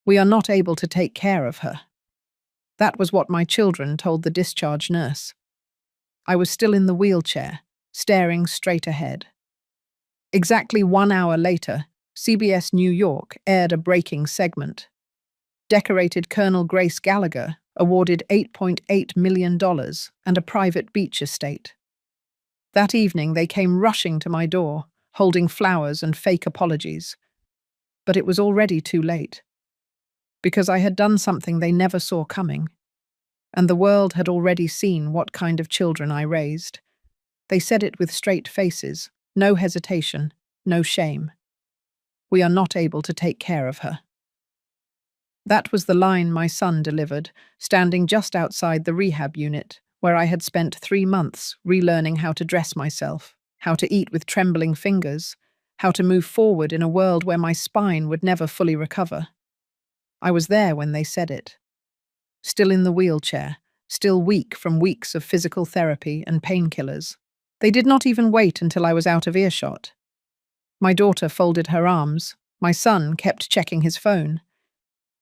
We are not able to take care of her. That was what my children told the discharge nurse. I was still in the wheelchair, staring straight ahead. Exactly 1 hour later, CBS New York aired a breaking segment. Decorated Colonel Grace Gallagher awarded $8.8 million and a private beach estate. That evening they came rushing to my door, holding flowers and fake apologies. But it was already too late. Because I had done something they never saw coming. And the world had already seen what kind of children I raised. They said it with straight faces, no hesitation, no shame. We are not able to take care of her. That was the line my son delivered, standing just outside the rehab unit, where I had spent 3 months relearning how to dress myself, how to eat with trembling fingers, how to move forward in a world where my spine would never fully recover. I was there when they said it. Still in the wheelchair, still weak from weeks of physical therapy and painkillers. They did not even wait until I was out of earshot. My daughter folded her arms. My son kept checking his phone.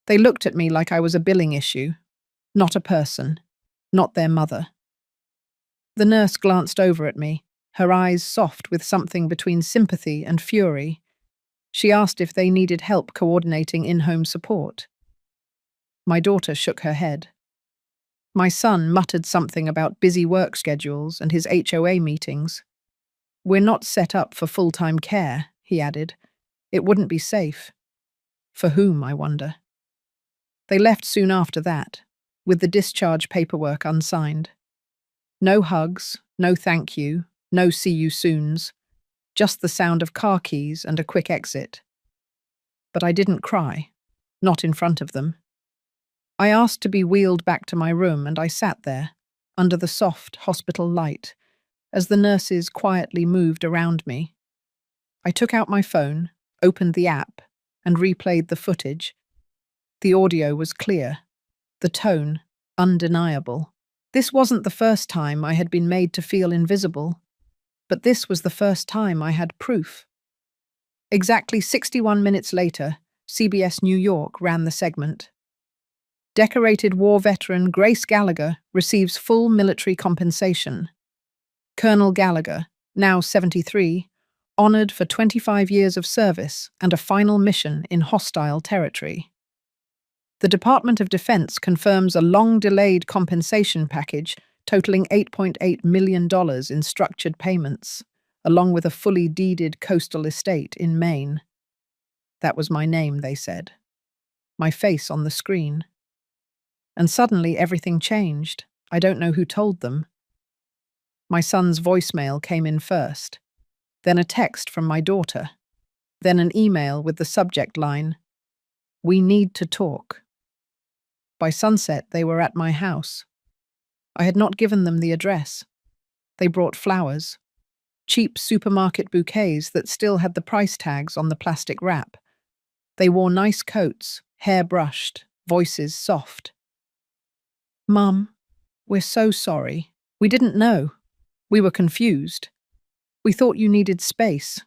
They looked at me like I was a billing issue, not a person, not their mother. The nurse glanced over at me, her eyes soft with something between sympathy and fury. She asked if they needed help coordinating in-home support. My daughter shook her head. My son muttered something about busy work schedules and his HOA meetings. We're not set up for full-time care, he added. It wouldn't be safe. For whom, I wonder? They left soon after that, with the discharge paperwork unsigned. No hugs, no thank you, no see you soons, just the sound of car keys and a quick exit. But I didn't cry, not in front of them. I asked to be wheeled back to my room and I sat there, under the soft hospital light, as the nurses quietly moved around me. I took out my phone, opened the app, and replayed the footage. The audio was clear, the tone undeniable. This wasn't the first time I had been made to feel invisible, but this was the first time I had proof. Exactly 61 minutes later, CBS New York ran the segment. Decorated war veteran Grace Gallagher receives full military compensation. Colonel Gallagher, now 73, honored for 25 years of service and a final mission in hostile territory. The Department of Defense confirms a long-delayed compensation package totaling $8.8 million in structured payments, along with a fully deeded coastal estate in Maine. That was my name, they said. My face on the screen. And suddenly everything changed. I don't know who told them. My son's voicemail came in first, then a text from my daughter, then an email with the subject line, "We need to talk." By sunset, they were at my house. I had not given them the address. They brought flowers, cheap supermarket bouquets that still had the price tags on the plastic wrap. They wore nice coats, hair brushed, voices soft. "Mum, we're so sorry. We didn't know. We were confused. We thought you needed space."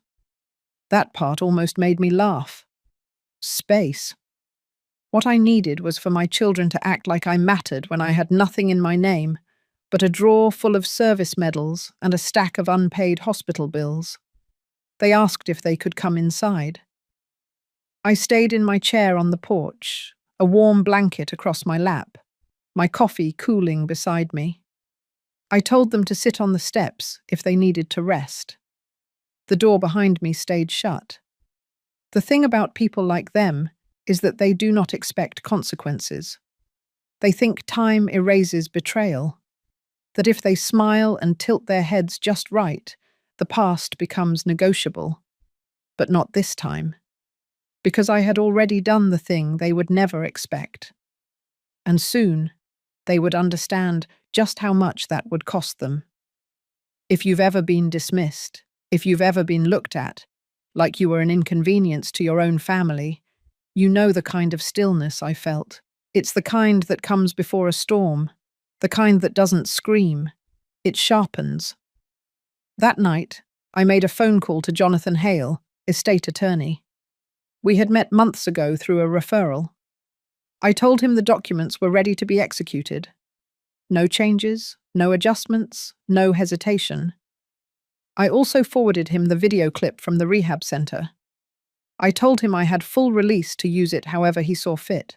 That part almost made me laugh. Space. What I needed was for my children to act like I mattered when I had nothing in my name, but a drawer full of service medals and a stack of unpaid hospital bills. They asked if they could come inside. I stayed in my chair on the porch, a warm blanket across my lap, my coffee cooling beside me. I told them to sit on the steps if they needed to rest. The door behind me stayed shut. The thing about people like them is that they do not expect consequences. They think time erases betrayal, that if they smile and tilt their heads just right, the past becomes negotiable. But not this time, because I had already done the thing they would never expect. And soon, they would understand just how much that would cost them. If you've ever been dismissed, if you've ever been looked at, like you were an inconvenience to your own family, you know the kind of stillness I felt. It's the kind that comes before a storm, the kind that doesn't scream, it sharpens. That night, I made a phone call to Jonathan Hale, estate attorney. We had met months ago through a referral. I told him the documents were ready to be executed. No changes, no adjustments, no hesitation. I also forwarded him the video clip from the rehab center. I told him I had full release to use it however he saw fit.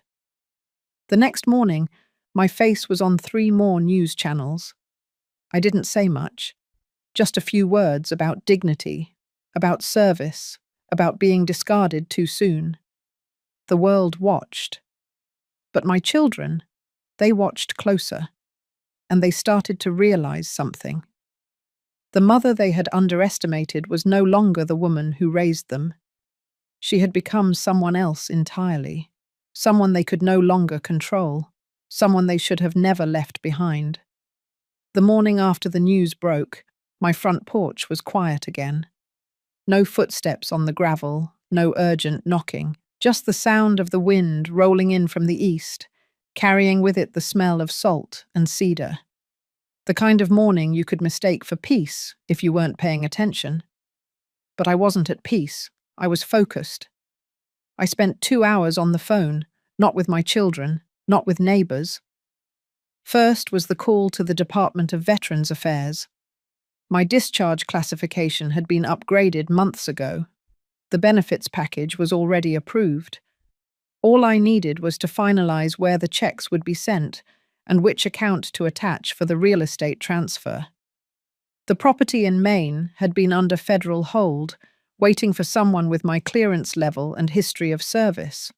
The next morning, my face was on 3 more news channels. I didn't say much, just a few words about dignity, about service, about being discarded too soon. The world watched. But my children, they watched closer, and they started to realize something. The mother they had underestimated was no longer the woman who raised them. She had become someone else entirely, someone they could no longer control, someone they should have never left behind. The morning after the news broke, my front porch was quiet again. No footsteps on the gravel, no urgent knocking, just the sound of the wind rolling in from the east, carrying with it the smell of salt and cedar. The kind of morning you could mistake for peace if you weren't paying attention. But I wasn't at peace. I was focused. I spent 2 hours on the phone, not with my children, not with neighbors. First was the call to the Department of Veterans Affairs. My discharge classification had been upgraded months ago. The benefits package was already approved. All I needed was to finalize where the checks would be sent and which account to attach for the real estate transfer. The property in Maine had been under federal hold, waiting for someone with my clearance level and history of service.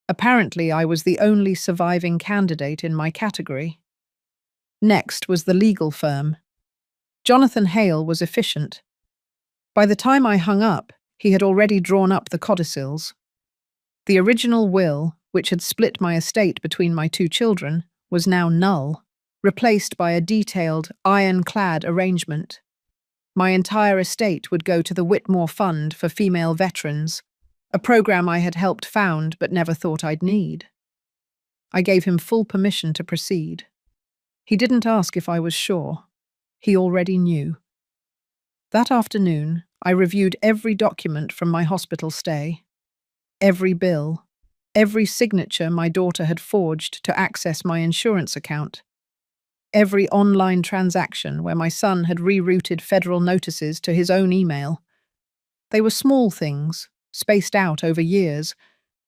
Apparently, I was the only surviving candidate in my category. Next was the legal firm. Jonathan Hale was efficient. By the time I hung up, he had already drawn up the codicils. The original will, which had split my estate between my 2 children, was now null, replaced by a detailed, ironclad arrangement. My entire estate would go to the Whitmore Fund for Female Veterans, a program I had helped found but never thought I'd need. I gave him full permission to proceed. He didn't ask if I was sure. He already knew. That afternoon, I reviewed every document from my hospital stay, every bill, every signature my daughter had forged to access my insurance account, every online transaction where my son had rerouted federal notices to his own email. They were small things, spaced out over years,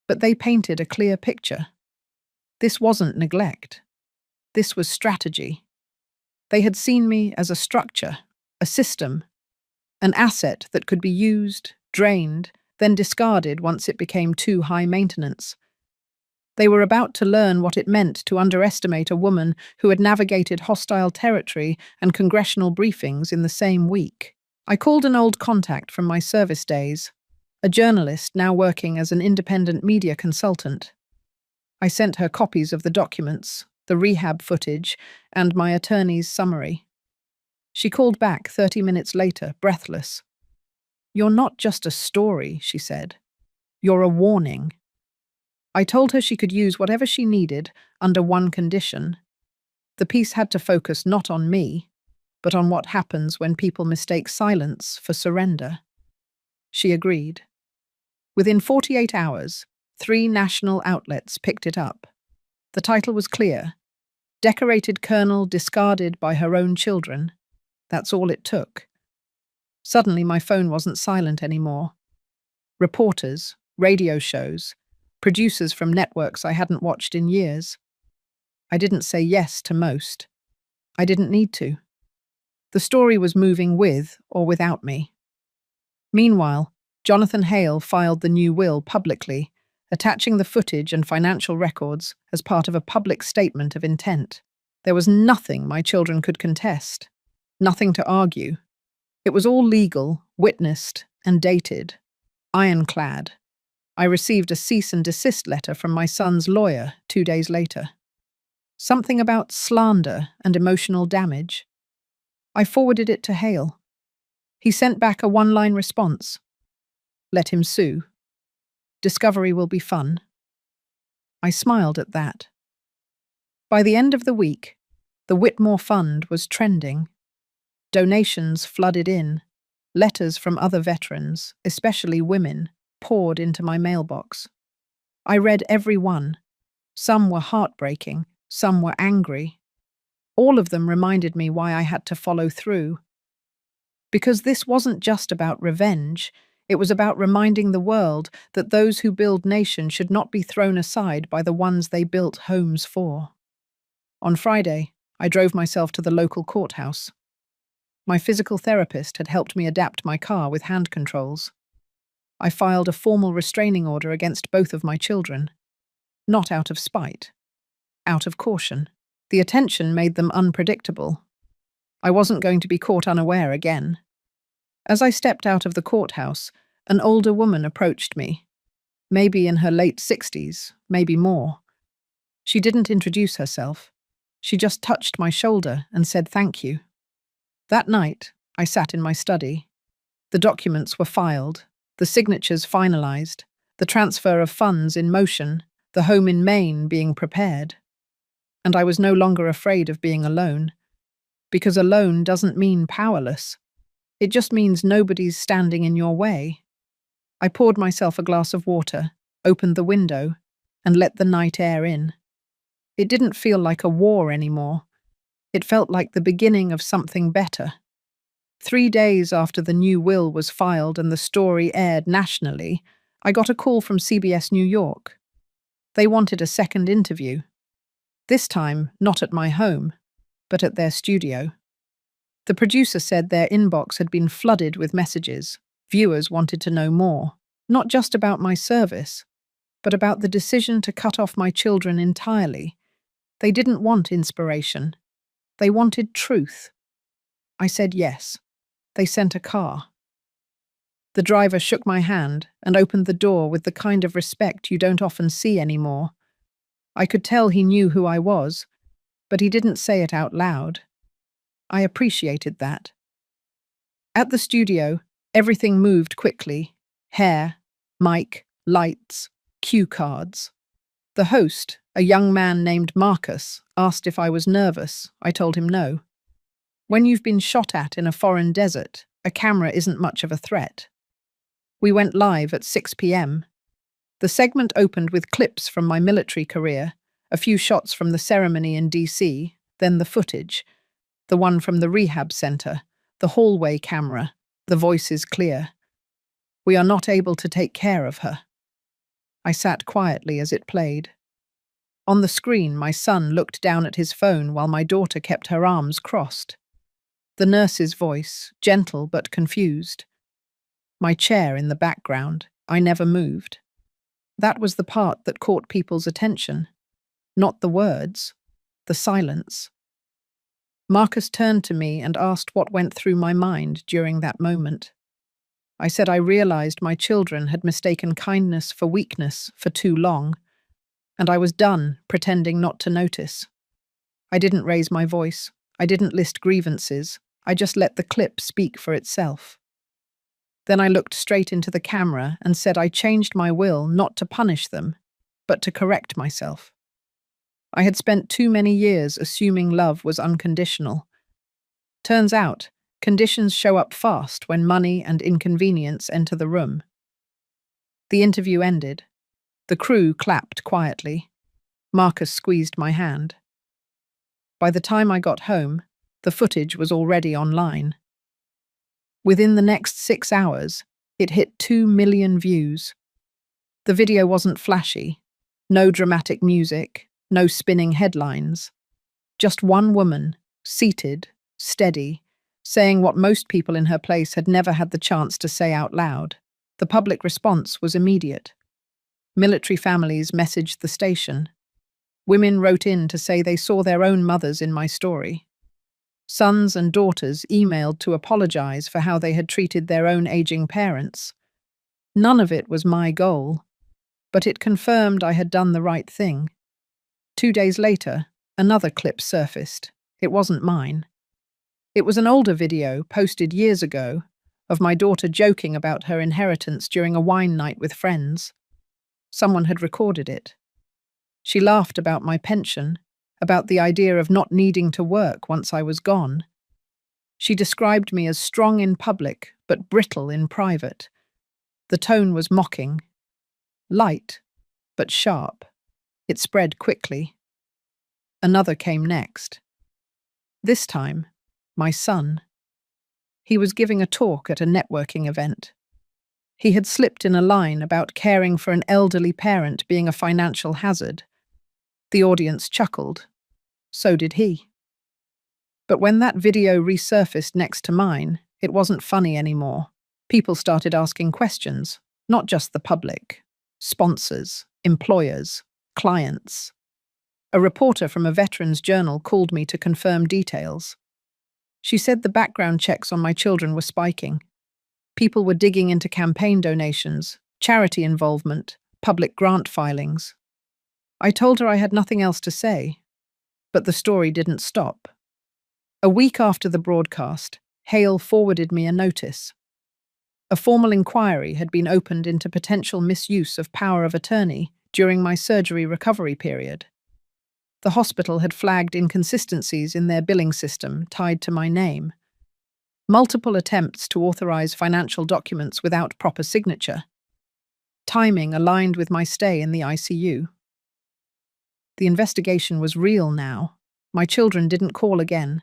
but they painted a clear picture. This wasn't neglect. This was strategy. They had seen me as a structure, a system, an asset that could be used, drained, then discarded once it became too high maintenance. They were about to learn what it meant to underestimate a woman who had navigated hostile territory and congressional briefings in the same week. I called an old contact from my service days, a journalist now working as an independent media consultant. I sent her copies of the documents, the rehab footage, and my attorney's summary. She called back 30 minutes later, breathless. "You're not just a story," she said. "You're a warning." I told her she could use whatever she needed under one condition. The piece had to focus not on me, but on what happens when people mistake silence for surrender. She agreed. Within 48 hours, 3 national outlets picked it up. The title was clear: Decorated Colonel Discarded by Her Own Children. That's all it took. Suddenly my phone wasn't silent anymore. Reporters, radio shows, producers from networks I hadn't watched in years. I didn't say yes to most. I didn't need to. The story was moving with or without me. Meanwhile, Jonathan Hale filed the new will publicly, attaching the footage and financial records as part of a public statement of intent. There was nothing my children could contest, nothing to argue. It was all legal, witnessed, and dated. Ironclad. I received a cease and desist letter from my son's lawyer 2 days later. Something about slander and emotional damage. I forwarded it to Hale. He sent back a 1-line response. Let him sue. Discovery will be fun. I smiled at that. By the end of the week, the Whitmore Fund was trending. Donations flooded in. Letters from other veterans, especially women, poured into my mailbox. I read every one. Some were heartbreaking, some were angry. All of them reminded me why I had to follow through. Because this wasn't just about revenge, it was about reminding the world that those who build nations should not be thrown aside by the ones they built homes for. On Friday, I drove myself to the local courthouse. My physical therapist had helped me adapt my car with hand controls. I filed a formal restraining order against both of my children. Not out of spite, out of caution. The attention made them unpredictable. I wasn't going to be caught unaware again. As I stepped out of the courthouse, an older woman approached me, maybe in her late 60s, maybe more. She didn't introduce herself. She just touched my shoulder and said thank you. That night, I sat in my study. The documents were filed, the signatures finalized, the transfer of funds in motion, the home in Maine being prepared. And I was no longer afraid of being alone. Because alone doesn't mean powerless. It just means nobody's standing in your way. I poured myself a glass of water, opened the window, and let the night air in. It didn't feel like a war anymore. It felt like the beginning of something better. 3 days after the new will was filed and the story aired nationally, I got a call from CBS New York. They wanted a second interview. This time, not at my home, but at their studio. The producer said their inbox had been flooded with messages. Viewers wanted to know more, not just about my service, but about the decision to cut off my children entirely. They didn't want inspiration. They wanted truth. I said yes. They sent a car. The driver shook my hand and opened the door with the kind of respect you don't often see anymore. I could tell he knew who I was, but he didn't say it out loud. I appreciated that. At the studio, everything moved quickly. Hair, mic, lights, cue cards. The host, a young man named Marcus, asked if I was nervous. I told him no. When you've been shot at in a foreign desert, a camera isn't much of a threat. We went live at 6 p.m. The segment opened with clips from my military career, a few shots from the ceremony in DC, then the footage, the one from the rehab center, the hallway camera, the voices clear. We are not able to take care of her. I sat quietly as it played. On the screen, my son looked down at his phone while my daughter kept her arms crossed. The nurse's voice, gentle but confused. My chair in the background, I never moved. That was the part that caught people's attention. Not the words, the silence. Marcus turned to me and asked what went through my mind during that moment. I said I realized my children had mistaken kindness for weakness for too long, and I was done pretending not to notice. I didn't raise my voice. I didn't list grievances. I just let the clip speak for itself. Then I looked straight into the camera and said I changed my will not to punish them, but to correct myself. I had spent too many years assuming love was unconditional. Turns out, conditions show up fast when money and inconvenience enter the room. The interview ended. The crew clapped quietly. Marcus squeezed my hand. By the time I got home, the footage was already online. Within the next 6 hours, it hit 2 million views. The video wasn't flashy. No dramatic music, no spinning headlines. Just one woman, seated, steady, saying what most people in her place had never had the chance to say out loud. The public response was immediate. Military families messaged the station. Women wrote in to say they saw their own mothers in my story. Sons and daughters emailed to apologize for how they had treated their own aging parents. None of it was my goal, but it confirmed I had done the right thing. 2 days later, another clip surfaced. It wasn't mine. It was an older video, posted years ago, of my daughter joking about her inheritance during a wine night with friends. Someone had recorded it. She laughed about my pension, about the idea of not needing to work once I was gone. She described me as strong in public, but brittle in private. The tone was mocking. Light, but sharp. It spread quickly. Another came next. This time, my son. He was giving a talk at a networking event. He had slipped in a line about caring for an elderly parent being a financial hazard. The audience chuckled. So did he. But when that video resurfaced next to mine, it wasn't funny anymore. People started asking questions, not just the public. Sponsors, employers, clients. A reporter from a veterans journal called me to confirm details. She said the background checks on my children were spiking. People were digging into campaign donations, charity involvement, public grant filings. I told her I had nothing else to say, but the story didn't stop. A week after the broadcast, Hale forwarded me a notice. A formal inquiry had been opened into potential misuse of power of attorney during my surgery recovery period. The hospital had flagged inconsistencies in their billing system tied to my name. Multiple attempts to authorize financial documents without proper signature. Timing aligned with my stay in the ICU. The investigation was real now. My children didn't call again,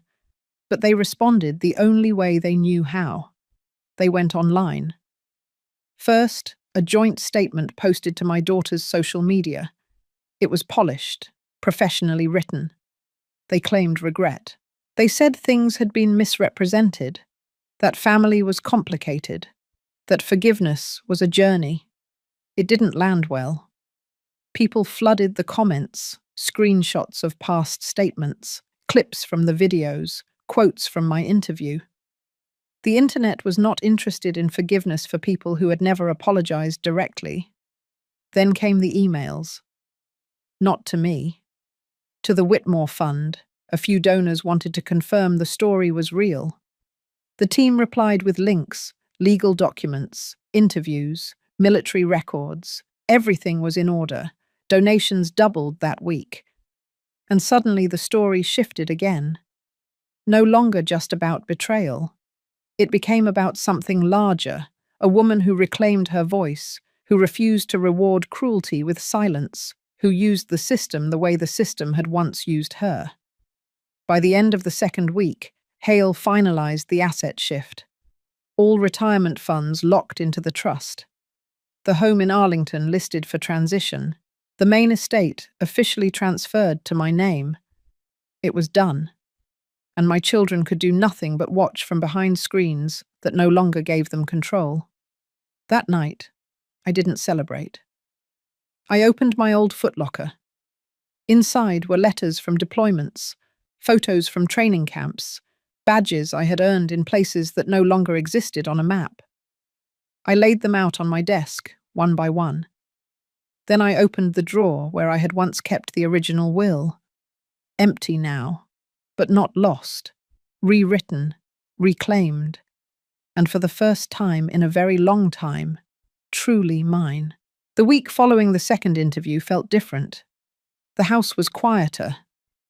but they responded the only way they knew how. They went online. First, a joint statement posted to my daughter's social media. It was polished, professionally written. They claimed regret. They said things had been misrepresented, that family was complicated, that forgiveness was a journey. It didn't land well. People flooded the comments, screenshots of past statements, clips from the videos, quotes from my interview. The internet was not interested in forgiveness for people who had never apologized directly. Then came the emails. Not to me. To the Whitmore Fund, a few donors wanted to confirm the story was real. The team replied with links, legal documents, interviews, military records. Everything was in order. Donations doubled that week. And suddenly the story shifted again. No longer just about betrayal. It became about something larger, a woman who reclaimed her voice, who refused to reward cruelty with silence, who used the system the way the system had once used her. By the end of the second week, Hale finalized the asset shift. All retirement funds locked into the trust. The home in Arlington listed for transition. The main estate officially transferred to my name. It was done. And my children could do nothing but watch from behind screens that no longer gave them control. That night, I didn't celebrate. I opened my old footlocker. Inside were letters from deployments, photos from training camps, badges I had earned in places that no longer existed on a map. I laid them out on my desk, one by one. Then I opened the drawer where I had once kept the original will. Empty now, but not lost, rewritten, reclaimed, and for the first time in a very long time, truly mine. The week following the second interview felt different. The house was quieter,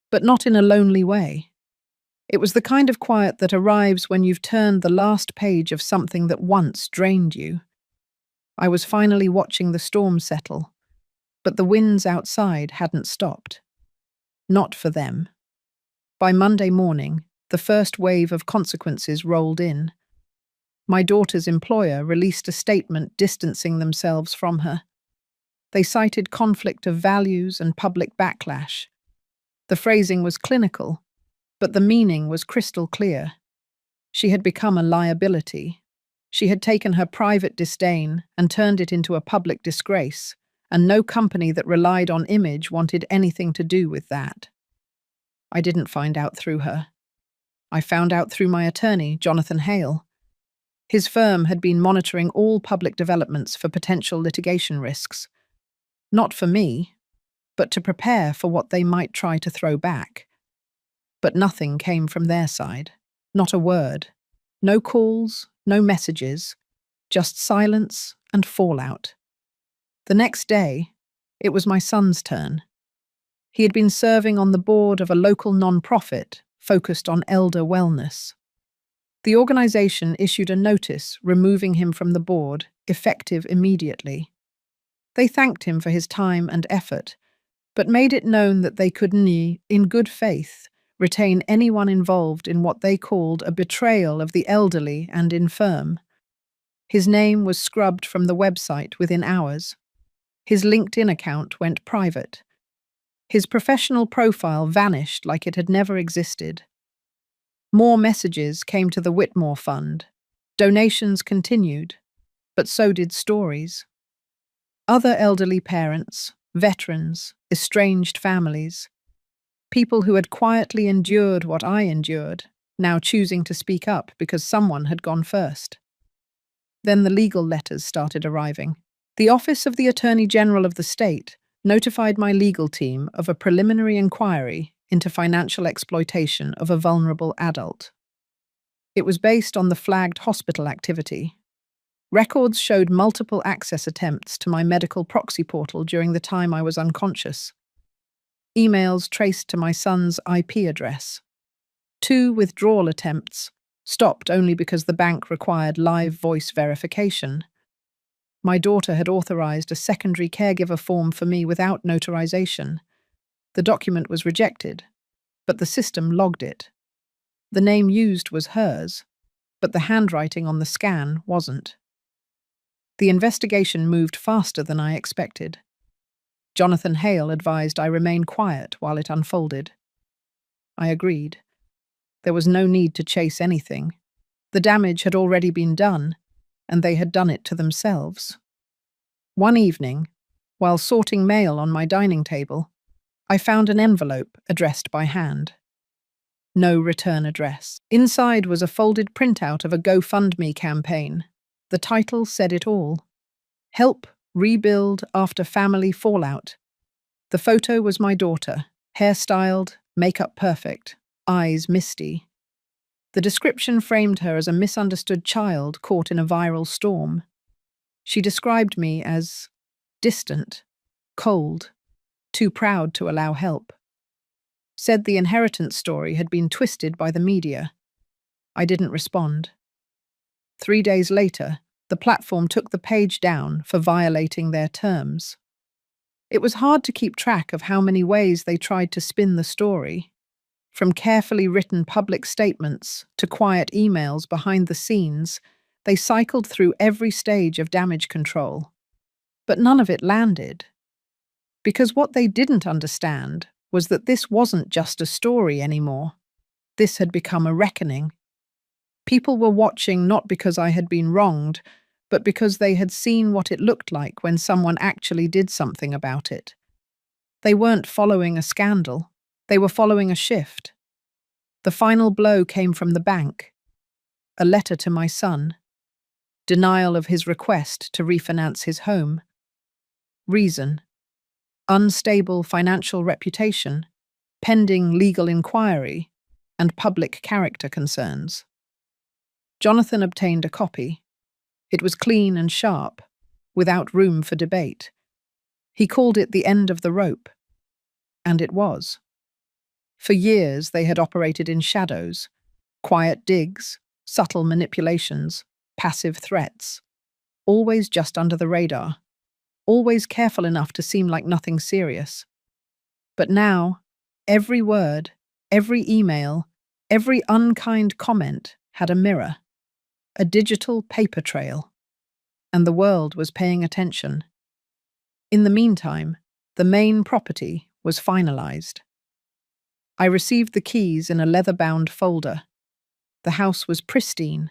but not in a lonely way. It was the kind of quiet that arrives when you've turned the last page of something that once drained you. I was finally watching the storm settle, but the winds outside hadn't stopped. Not for them. By Monday morning, the first wave of consequences rolled in. My daughter's employer released a statement distancing themselves from her. They cited conflict of values and public backlash. The phrasing was clinical, but the meaning was crystal clear. She had become a liability. She had taken her private disdain and turned it into a public disgrace, and no company that relied on image wanted anything to do with that. I didn't find out through her. I found out through my attorney, Jonathan Hale. His firm had been monitoring all public developments for potential litigation risks. Not for me, but to prepare for what they might try to throw back. But nothing came from their side. Not a word. No calls, no messages, just silence and fallout. The next day, it was my son's turn. He had been serving on the board of a local non-profit focused on elder wellness. The organization issued a notice removing him from the board, effective immediately. They thanked him for his time and effort, but made it known that they could, in good faith, retain anyone involved in what they called a betrayal of the elderly and infirm. His name was scrubbed from the website within hours. His LinkedIn account went private. His professional profile vanished like it had never existed. More messages came to the Whitmore Fund. Donations continued, but so did stories. Other elderly parents, veterans, estranged families, people who had quietly endured what I endured, now choosing to speak up because someone had gone first. Then the legal letters started arriving. The Office of the Attorney General of the state notified my legal team of a preliminary inquiry into financial exploitation of a vulnerable adult. It was based on the flagged hospital activity. Records showed multiple access attempts to my medical proxy portal during the time I was unconscious. Emails traced to my son's IP address. 2 withdrawal attempts, stopped only because the bank required live voice verification. My daughter had authorized a secondary caregiver form for me without notarization. The document was rejected, but the system logged it. The name used was hers, but the handwriting on the scan wasn't. The investigation moved faster than I expected. Jonathan Hale advised I remain quiet while it unfolded. I agreed. There was no need to chase anything. The damage had already been done, and they had done it to themselves. One evening, while sorting mail on my dining table, I found an envelope addressed by hand. No return address. Inside was a folded printout of a GoFundMe campaign. The title said it all. Help rebuild after family fallout. The photo was my daughter, hairstyled, makeup perfect, eyes misty. The description framed her as a misunderstood child caught in a viral storm. She described me as distant, cold, too proud to allow help. Said the inheritance story had been twisted by the media. I didn't respond. 3 days later, the platform took the page down for violating their terms. It was hard to keep track of how many ways they tried to spin the story. From carefully written public statements to quiet emails behind the scenes, they cycled through every stage of damage control. But none of it landed. Because what they didn't understand was that this wasn't just a story anymore. This had become a reckoning. People were watching not because I had been wronged, but because they had seen what it looked like when someone actually did something about it. They weren't following a scandal. They were following a shift. The final blow came from the bank. A letter to my son. Denial of his request to refinance his home. Reason: unstable financial reputation, pending legal inquiry, and public character concerns. Jonathan obtained a copy. It was clean and sharp, without room for debate. He called it the end of the rope. And it was. For years they had operated in shadows, quiet digs, subtle manipulations, passive threats, always just under the radar, always careful enough to seem like nothing serious. But now, every word, every email, every unkind comment had a mirror, a digital paper trail, and the world was paying attention. In the meantime, the main property was finalized. I received the keys in a leather-bound folder. The house was pristine,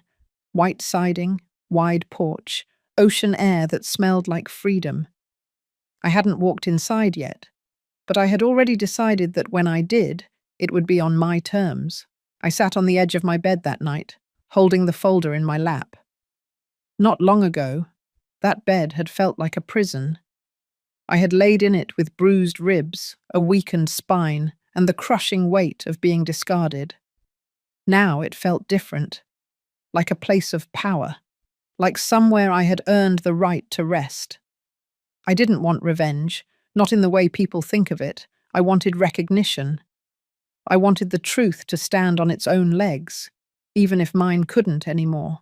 white siding, wide porch, ocean air that smelled like freedom. I hadn't walked inside yet, but I had already decided that when I did, it would be on my terms. I sat on the edge of my bed that night, holding the folder in my lap. Not long ago, that bed had felt like a prison. I had laid in it with bruised ribs, a weakened spine, and the crushing weight of being discarded. Now it felt different, like a place of power, like somewhere I had earned the right to rest. I didn't want revenge, not in the way people think of it. I wanted recognition. I wanted the truth to stand on its own legs, even if mine couldn't anymore.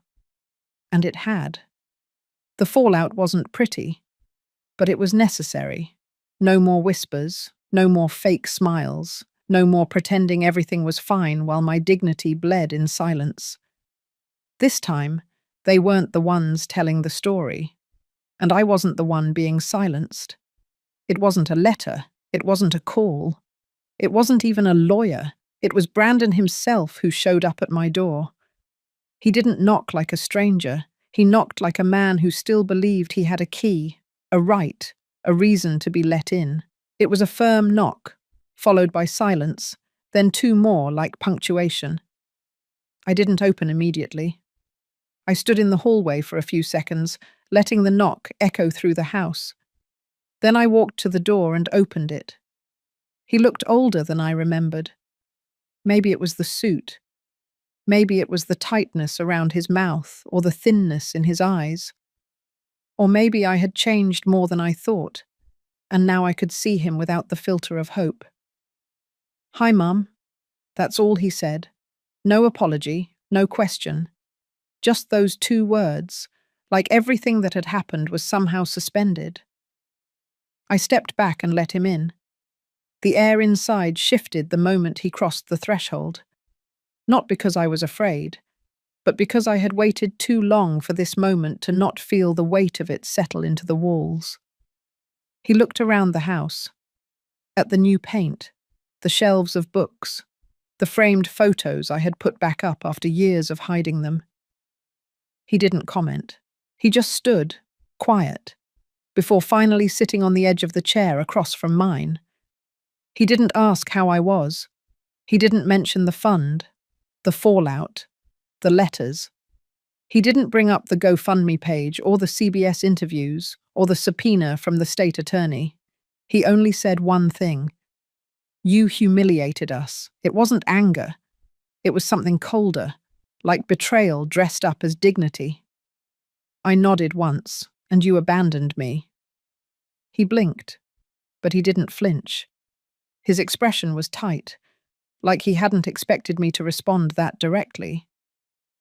And it had. The fallout wasn't pretty, but it was necessary. No more whispers, No more fake smiles. No more pretending everything was fine while my dignity bled in silence. This time, they weren't the ones telling the story, and I wasn't the one being silenced. It wasn't a letter. It wasn't a call. It wasn't even a lawyer. It was Brandon himself who showed up at my door. He didn't knock like a stranger. He knocked like a man who still believed he had a key, a right, a reason to be let in. It was a firm knock, followed by silence, then two more like punctuation. I didn't open immediately. I stood in the hallway for a few seconds, letting the knock echo through the house. Then I walked to the door and opened it. He looked older than I remembered. Maybe it was the suit. Maybe it was the tightness around his mouth or the thinness in his eyes. Or maybe I had changed more than I thought, and now I could see him without the filter of hope. "Hi, Mum." That's all he said. No apology, no question. Just those two words, like everything that had happened was somehow suspended. I stepped back and let him in. The air inside shifted the moment he crossed the threshold. Not because I was afraid, but because I had waited too long for this moment to not feel the weight of it settle into the walls. He looked around the house, at the new paint, the shelves of books, the framed photos I had put back up after years of hiding them. He didn't comment. He just stood, quiet, before finally sitting on the edge of the chair across from mine. He didn't ask how I was. He didn't mention the fund, the fallout, the letters. He didn't bring up the GoFundMe page or the CBS interviews or the subpoena from the state attorney. He only said one thing. "You humiliated us." It wasn't anger. It was something colder, like betrayal dressed up as dignity. I nodded once, and you abandoned me. He blinked, but he didn't flinch. His expression was tight, like he hadn't expected me to respond that directly.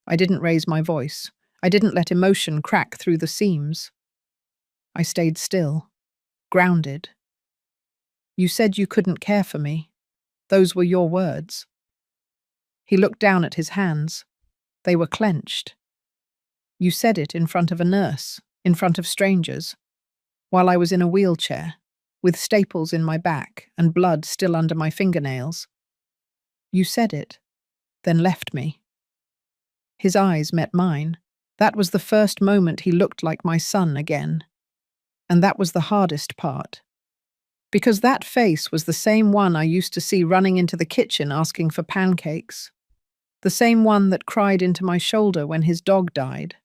I didn't raise my voice. I didn't let emotion crack through the seams. I stayed still, grounded. "You said you couldn't care for me. Those were your words." He looked down at his hands. They were clenched. "You said it in front of a nurse, in front of strangers, while I was in a wheelchair, with staples in my back and blood still under my fingernails. You said it, then left me." His eyes met mine. That was the first moment he looked like my son again. And that was the hardest part. Because that face was the same one I used to see running into the kitchen asking for pancakes. The same one that cried into my shoulder when his dog died.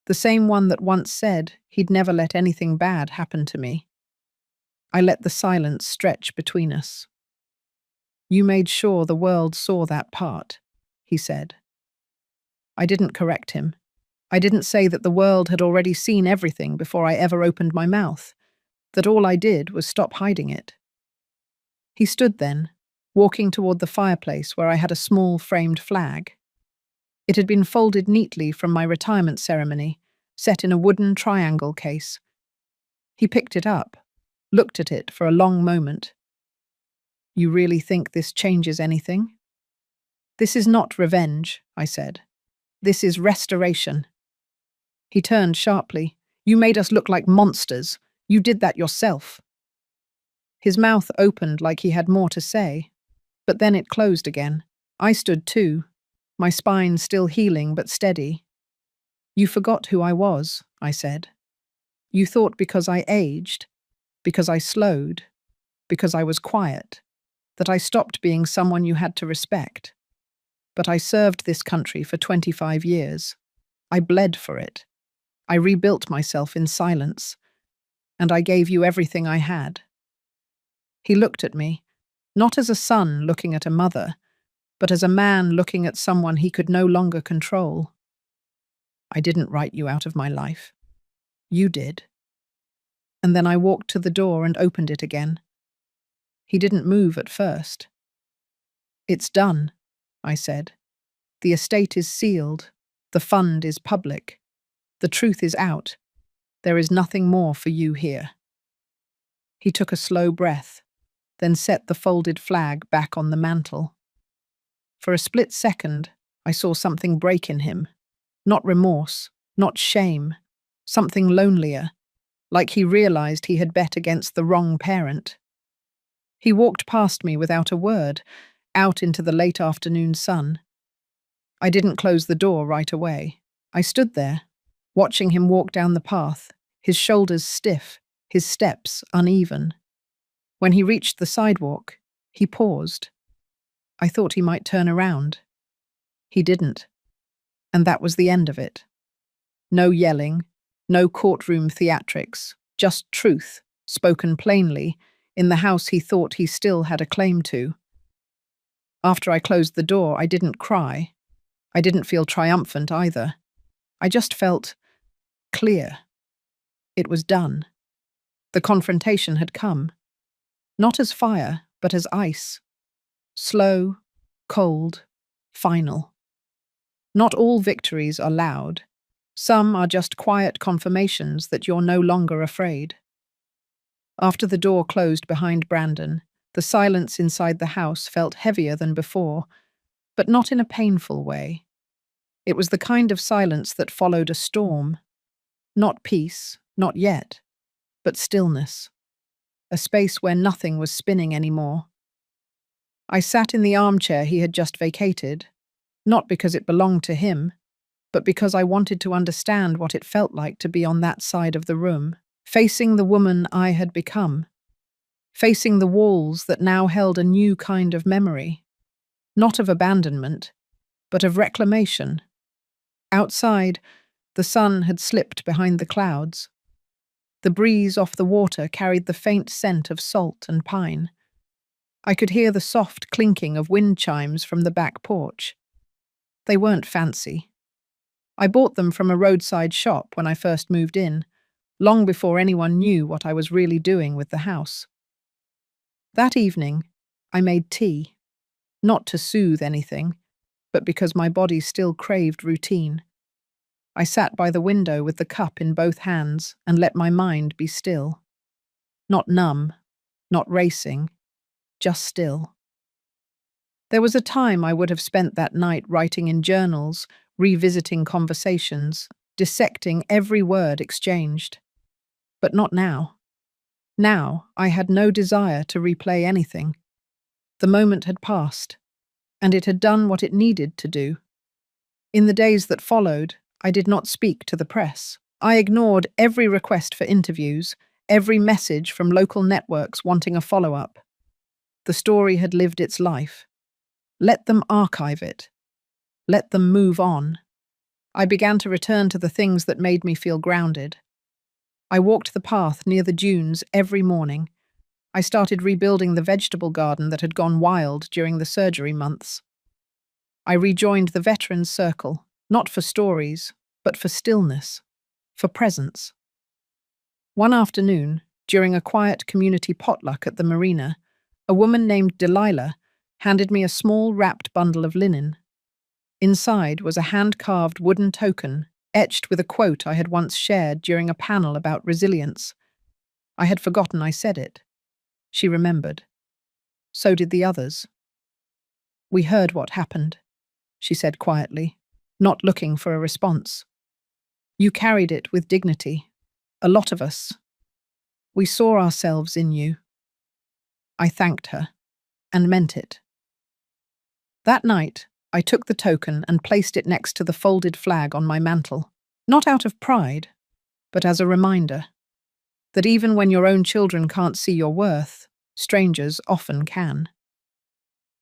The same one that once said he'd never let anything bad happen to me. I let the silence stretch between us. "You made sure the world saw that part," he said. I didn't correct him. I didn't say that the world had already seen everything before I ever opened my mouth, that all I did was stop hiding it. He stood then, walking toward the fireplace where I had a small framed flag. It had been folded neatly from my retirement ceremony, set in a wooden triangle case. He picked it up, looked at it for a long moment. "You really think this changes anything?" "This is not revenge," I said. "This is restoration." He turned sharply. "You made us look like monsters. You did that yourself." His mouth opened like he had more to say, but then it closed again. I stood too, my spine still healing but steady. "You forgot who I was," I said. "You thought because I aged, because I slowed, because I was quiet, that I stopped being someone you had to respect. But I served this country for 25 years. I bled for it. I rebuilt myself in silence. And I gave you everything I had." He looked at me, not as a son looking at a mother, but as a man looking at someone he could no longer control. "I didn't write you out of my life. You did." And then I walked to the door and opened it again. He didn't move at first. "It's done," I said. "The estate is sealed. The fund is public. The truth is out. There is nothing more for you here." He took a slow breath, then set the folded flag back on the mantel. For a split second, I saw something break in him. Not remorse, not shame, something lonelier, like he realized he had bet against the wrong parent. He walked past me without a word, out into the late afternoon sun. I didn't close the door right away. I stood there, watching him walk down the path, his shoulders stiff, his steps uneven. When he reached the sidewalk, he paused. I thought he might turn around. He didn't. And that was the end of it. No yelling, no courtroom theatrics, just truth, spoken plainly, in the house he thought he still had a claim to. After I closed the door, I didn't cry. I didn't feel triumphant either. I just felt clear. It was done. The confrontation had come. Not as fire, but as ice. Slow, cold, final. Not all victories are loud. Some are just quiet confirmations that you're no longer afraid. After the door closed behind Brandon, the silence inside the house felt heavier than before, but not in a painful way. It was the kind of silence that followed a storm. Not peace, not yet, but stillness. A space where nothing was spinning anymore. I sat in the armchair he had just vacated, not because it belonged to him, but because I wanted to understand what it felt like to be on that side of the room, facing the woman I had become, facing the walls that now held a new kind of memory, not of abandonment, but of reclamation. Outside, the sun had slipped behind the clouds. The breeze off the water carried the faint scent of salt and pine. I could hear the soft clinking of wind chimes from the back porch. They weren't fancy. I bought them from a roadside shop when I first moved in, long before anyone knew what I was really doing with the house. That evening, I made tea, not to soothe anything, but because my body still craved routine. I sat by the window with the cup in both hands and let my mind be still. Not numb, not racing, just still. There was a time I would have spent that night writing in journals, revisiting conversations, dissecting every word exchanged. But not now. Now I had no desire to replay anything. The moment had passed, and it had done what it needed to do. In the days that followed, I did not speak to the press. I ignored every request for interviews, every message from local networks wanting a follow-up. The story had lived its life. Let them archive it. Let them move on. I began to return to the things that made me feel grounded. I walked the path near the dunes every morning. I started rebuilding the vegetable garden that had gone wild during the surgery months. I rejoined the Veterans Circle, not for stories, but for stillness, for presence. One afternoon, during a quiet community potluck at the marina, a woman named Delilah handed me a small wrapped bundle of linen. Inside was a hand-carved wooden token, etched with a quote I had once shared during a panel about resilience. I had forgotten I said it. She remembered. So did the others. "We heard what happened," she said quietly, not looking for a response. "You carried it with dignity. A lot of us. We saw ourselves in you." I thanked her, and meant it. That night, I took the token and placed it next to the folded flag on my mantel, not out of pride, but as a reminder that even when your own children can't see your worth, strangers often can.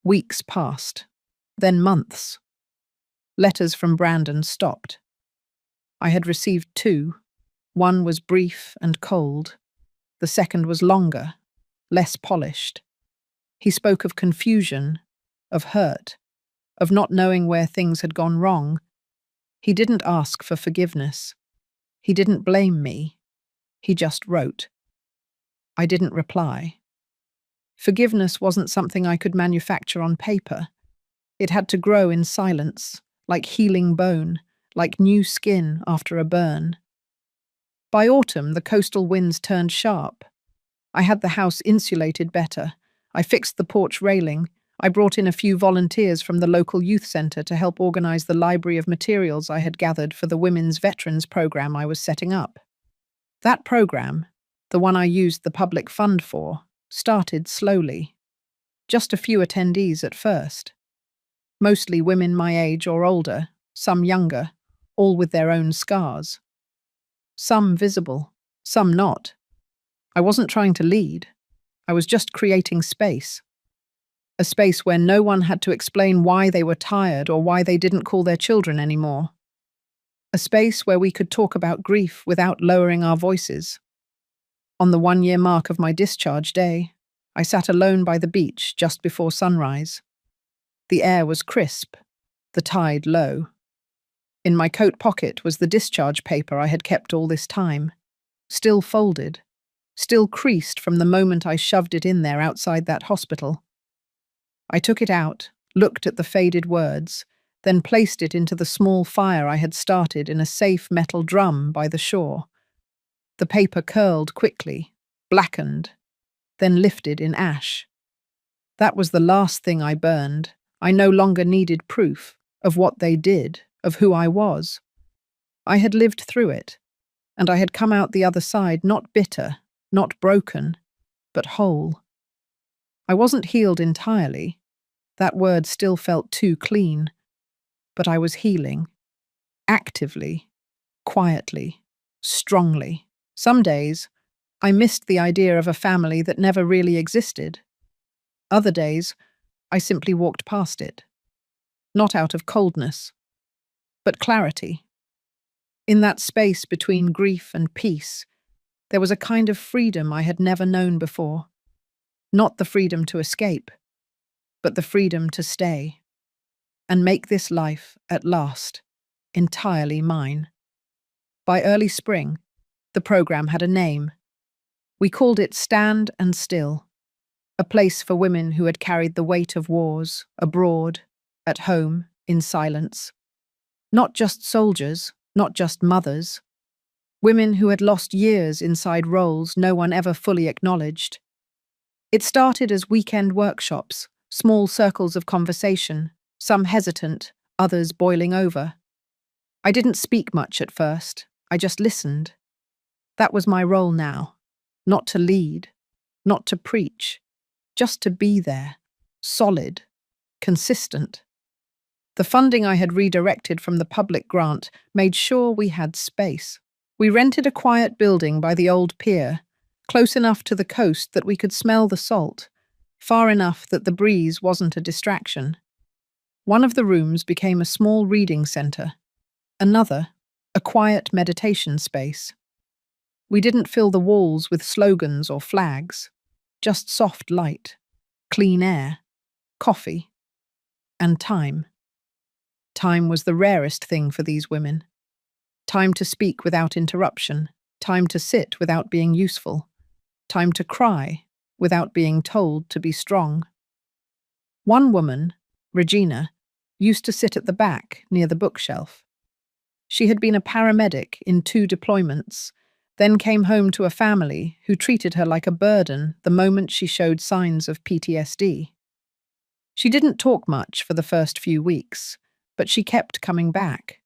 Weeks passed, then months. Letters from Brandon stopped. I had received 2. One was brief and cold. The second was longer, less polished. He spoke of confusion, of hurt, of not knowing where things had gone wrong. He didn't ask for forgiveness. He didn't blame me. He just wrote. I didn't reply. Forgiveness wasn't something I could manufacture on paper. It had to grow in silence, like healing bone, like new skin after a burn. By autumn, the coastal winds turned sharp. I had the house insulated better. I fixed the porch railing. I brought in a few volunteers from the local youth centre to help organise the library of materials I had gathered for the Women's Veterans programme I was setting up. That programme, the one I used the public fund for, started slowly. Just a few attendees at first. Mostly women my age or older, some younger, all with their own scars. Some visible, some not. I wasn't trying to lead. I was just creating space. A space where no one had to explain why they were tired or why they didn't call their children anymore. A space where we could talk about grief without lowering our voices. On the 1-year mark of my discharge day, I sat alone by the beach just before sunrise. The air was crisp, the tide low. In my coat pocket was the discharge paper I had kept all this time, still folded, still creased from the moment I shoved it in there outside that hospital. I took it out, looked at the faded words, then placed it into the small fire I had started in a safe metal drum by the shore. The paper curled quickly, blackened, then lifted in ash. That was the last thing I burned. I no longer needed proof of what they did, of who I was. I had lived through it, and I had come out the other side not bitter, not broken, but whole. I wasn't healed entirely. That word still felt too clean. But I was healing. Actively, quietly, strongly. Some days, I missed the idea of a family that never really existed. Other days, I simply walked past it. Not out of coldness, but clarity. In that space between grief and peace, there was a kind of freedom I had never known before. Not the freedom to escape, but the freedom to stay and make this life, at last, entirely mine. By early spring, the program had a name. We called it Stand and Still, a place for women who had carried the weight of wars, abroad, at home, in silence. Not just soldiers, not just mothers. Women who had lost years inside roles no one ever fully acknowledged. It started as weekend workshops, small circles of conversation, some hesitant, others boiling over. I didn't speak much at first, I just listened. That was my role now, not to lead, not to preach, just to be there, solid, consistent. The funding I had redirected from the public grant made sure we had space. We rented a quiet building by the old pier, close enough to the coast that we could smell the salt, far enough that the breeze wasn't a distraction. One of the rooms became a small reading centre, another, a quiet meditation space. We didn't fill the walls with slogans or flags, just soft light, clean air, coffee, and time. Time was the rarest thing for these women. Time to speak without interruption, time to sit without being useful, time to cry without being told to be strong. One woman, Regina, used to sit at the back near the bookshelf. She had been a paramedic in 2 deployments, then came home to a family who treated her like a burden the moment she showed signs of PTSD. She didn't talk much for the first few weeks, but she kept coming back.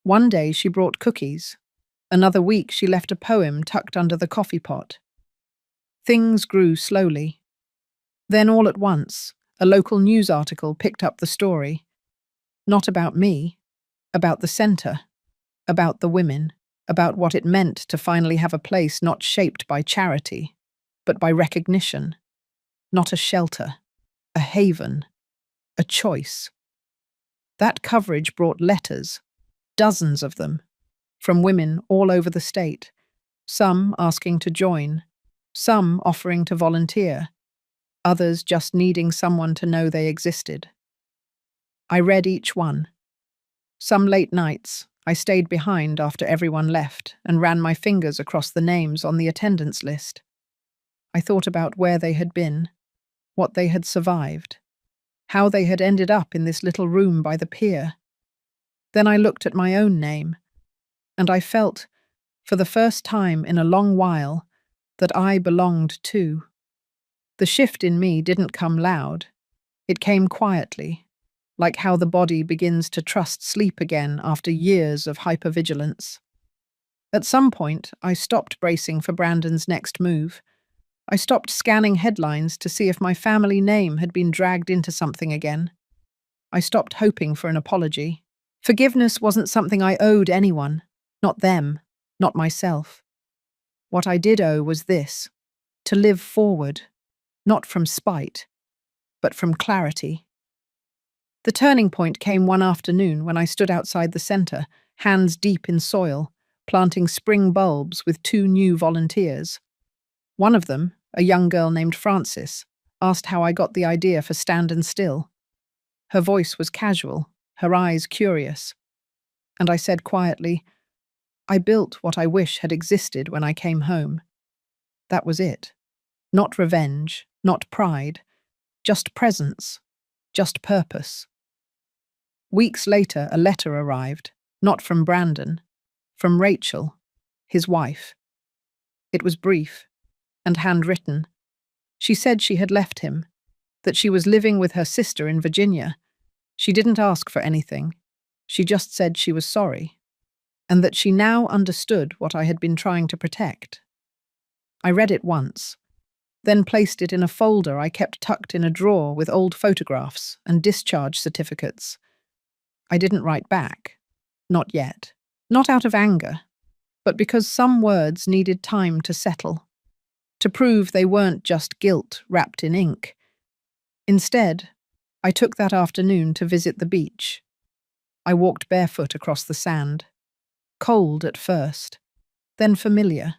One day she brought cookies. Another week she left a poem tucked under the coffee pot. Things grew slowly. Then all at once, a local news article picked up the story. Not about me, about the centre, about the women, about what it meant to finally have a place not shaped by charity, but by recognition. Not a shelter, a haven, a choice. That coverage brought letters, dozens of them, from women all over the state, some asking to join, some offering to volunteer, others just needing someone to know they existed. I read each one. Some late nights, I stayed behind after everyone left and ran my fingers across the names on the attendance list. I thought about where they had been, what they had survived, how they had ended up in this little room by the pier. Then I looked at my own name, and I felt, for the first time in a long while, that I belonged too. The shift in me didn't come loud. It came quietly, like how the body begins to trust sleep again after years of hypervigilance. At some point, I stopped bracing for Brandon's next move. I stopped scanning headlines to see if my family name had been dragged into something again. I stopped hoping for an apology. Forgiveness wasn't something I owed anyone, not them, not myself. What I did owe was this: to live forward, not from spite, but from clarity. The turning point came one afternoon when I stood outside the centre, hands deep in soil, planting spring bulbs with two new volunteers. One of them, a young girl named Frances, asked how I got the idea for Stand and Still. Her voice was casual, her eyes curious. And I said quietly, I built what I wish had existed when I came home. That was it. Not revenge, not pride, just presence, just purpose. Weeks later, a letter arrived, not from Brandon, from Rachel, his wife. It was brief and handwritten. She said she had left him, that she was living with her sister in Virginia. She didn't ask for anything. She just said she was sorry, and that she now understood what I had been trying to protect. I read it once, then placed it in a folder I kept tucked in a drawer with old photographs and discharge certificates. I didn't write back. Not yet. Not out of anger, but because some words needed time to settle, to prove they weren't just guilt wrapped in ink. Instead, I took that afternoon to visit the beach. I walked barefoot across the sand. Cold at first, then familiar.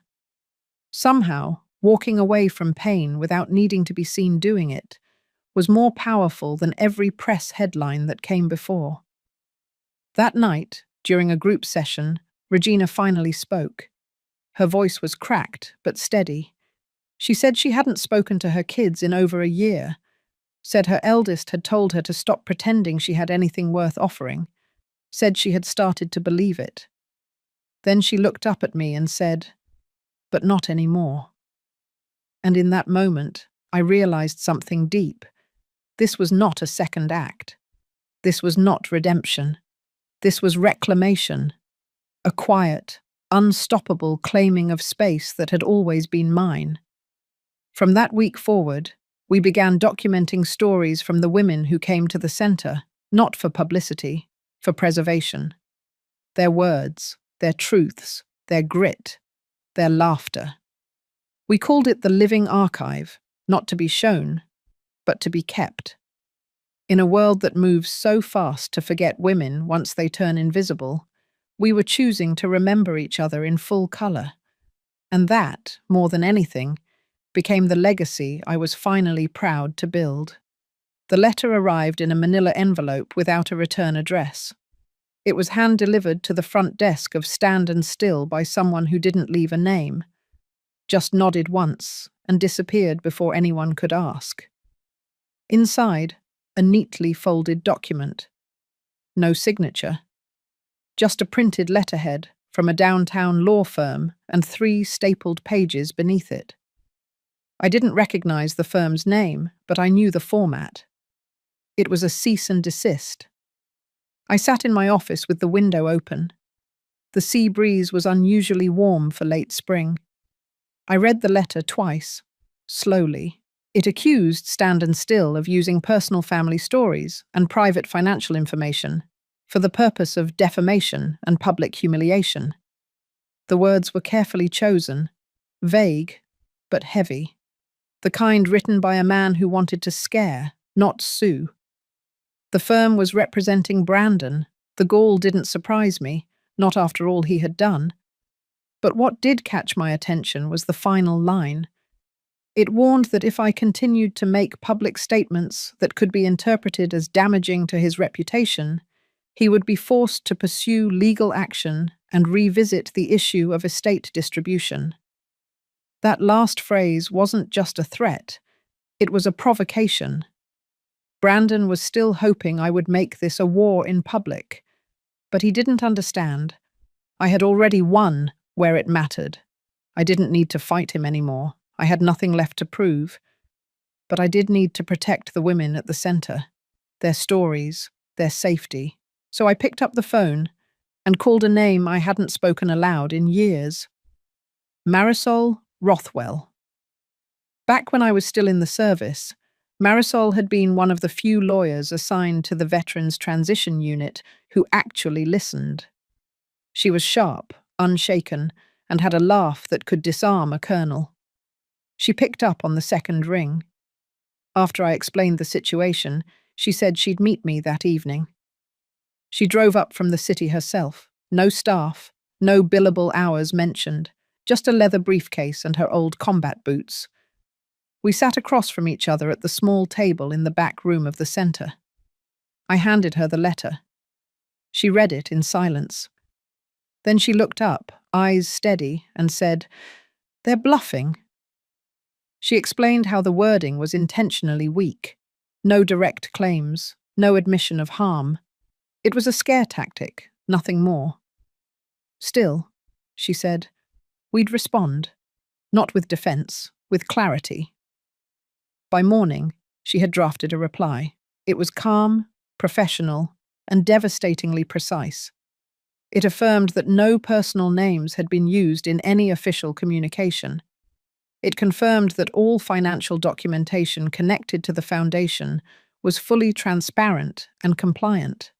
Somehow, walking away from pain without needing to be seen doing it was more powerful than every press headline that came before. That night, during a group session, Regina finally spoke. Her voice was cracked but steady. She said she hadn't spoken to her kids in over a year, said her eldest had told her to stop pretending she had anything worth offering, said she had started to believe it. Then she looked up at me and said, "But not anymore." And in that moment, I realized something deep. This was not a second act. This was not redemption. This was reclamation, a quiet, unstoppable claiming of space that had always been mine. From that week forward, we began documenting stories from the women who came to the center, not for publicity, for preservation. Their words, their truths, their grit, their laughter. We called it the living archive, not to be shown, but to be kept. In a world that moves so fast to forget women once they turn invisible, we were choosing to remember each other in full color. And that, more than anything, became the legacy I was finally proud to build. The letter arrived in a manila envelope without a return address. It was hand-delivered to the front desk of Stand and Still by someone who didn't leave a name, just nodded once and disappeared before anyone could ask. Inside, a neatly folded document. No signature. Just a printed letterhead from a downtown law firm and 3 stapled pages beneath it. I didn't recognize the firm's name, but I knew the format. It was a cease and desist. I sat in my office with the window open. The sea breeze was unusually warm for late spring. I read the letter twice, slowly. It accused Stand and Still of using personal family stories and private financial information for the purpose of defamation and public humiliation. The words were carefully chosen, vague, but heavy. The kind written by a man who wanted to scare, not sue. The firm was representing Brandon. The gall didn't surprise me, not after all he had done. But what did catch my attention was the final line. It warned that if I continued to make public statements that could be interpreted as damaging to his reputation, he would be forced to pursue legal action and revisit the issue of estate distribution. That last phrase wasn't just a threat, it was a provocation. Brandon was still hoping I would make this a war in public, but he didn't understand. I had already won where it mattered. I didn't need to fight him anymore. I had nothing left to prove. But I did need to protect the women at the center, their stories, their safety. So I picked up the phone and called a name I hadn't spoken aloud in years. Marisol Rothwell. Back when I was still in the service, Marisol had been one of the few lawyers assigned to the Veterans Transition Unit who actually listened. She was sharp, unshaken, and had a laugh that could disarm a colonel. She picked up on the second ring. After I explained the situation, she said she'd meet me that evening. She drove up from the city herself. No staff, no billable hours mentioned, just a leather briefcase and her old combat boots. We sat across from each other at the small table in the back room of the center. I handed her the letter. She read it in silence. Then she looked up, eyes steady, and said, "They're bluffing." She explained how the wording was intentionally weak. No direct claims, no admission of harm. It was a scare tactic, nothing more. Still, she said, we'd respond. Not with defense, with clarity. By morning, she had drafted a reply. It was calm, professional, and devastatingly precise. It affirmed that no personal names had been used in any official communication. It confirmed that all financial documentation connected to the foundation was fully transparent and compliant.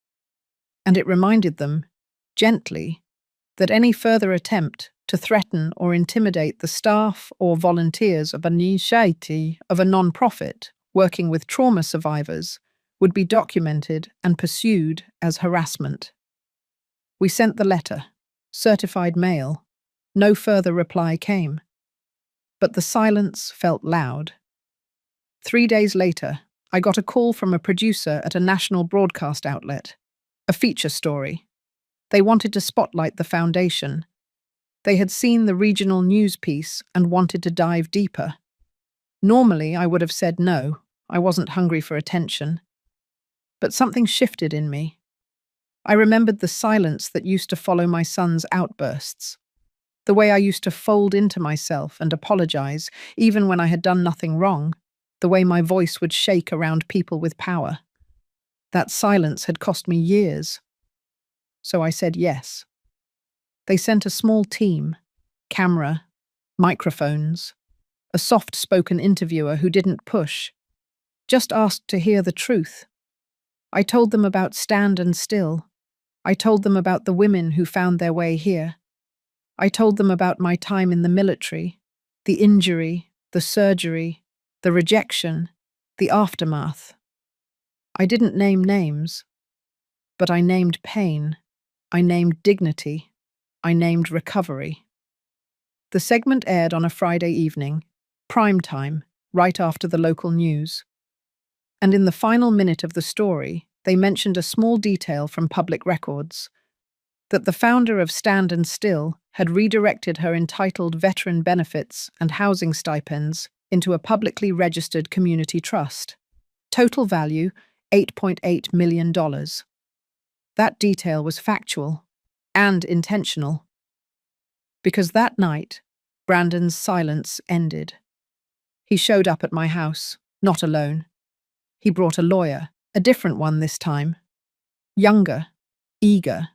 And it reminded them, gently, that any further attempt to threaten or intimidate the staff or volunteers of a non-profit working with trauma survivors would be documented and pursued as harassment. We sent the letter, certified mail. No further reply came. But the silence felt loud. 3 days later, I got a call from a producer at a national broadcast outlet. A feature story. They wanted to spotlight the foundation. They had seen the regional news piece and wanted to dive deeper. Normally, I would have said no. I wasn't hungry for attention. But something shifted in me. I remembered the silence that used to follow my son's outbursts. The way I used to fold into myself and apologize, even when I had done nothing wrong. The way my voice would shake around people with power. That silence had cost me years. So I said yes. They sent a small team, camera, microphones, a soft-spoken interviewer who didn't push, just asked to hear the truth. I told them about Stand and Still. I told them about the women who found their way here. I told them about my time in the military, the injury, the surgery, the rejection, the aftermath. I didn't name names, but I named pain. I named dignity. I named recovery. The segment aired on a Friday evening, prime time, right after the local news. And in the final minute of the story, they mentioned a small detail from public records, that the founder of Stand and Still had redirected her entitled veteran benefits and housing stipends into a publicly registered community trust. Total value, $8.8 million. That detail was factual and intentional. Because that night, Brandon's silence ended. He showed up at my house, not alone. He brought a lawyer, a different one this time. Younger, eager.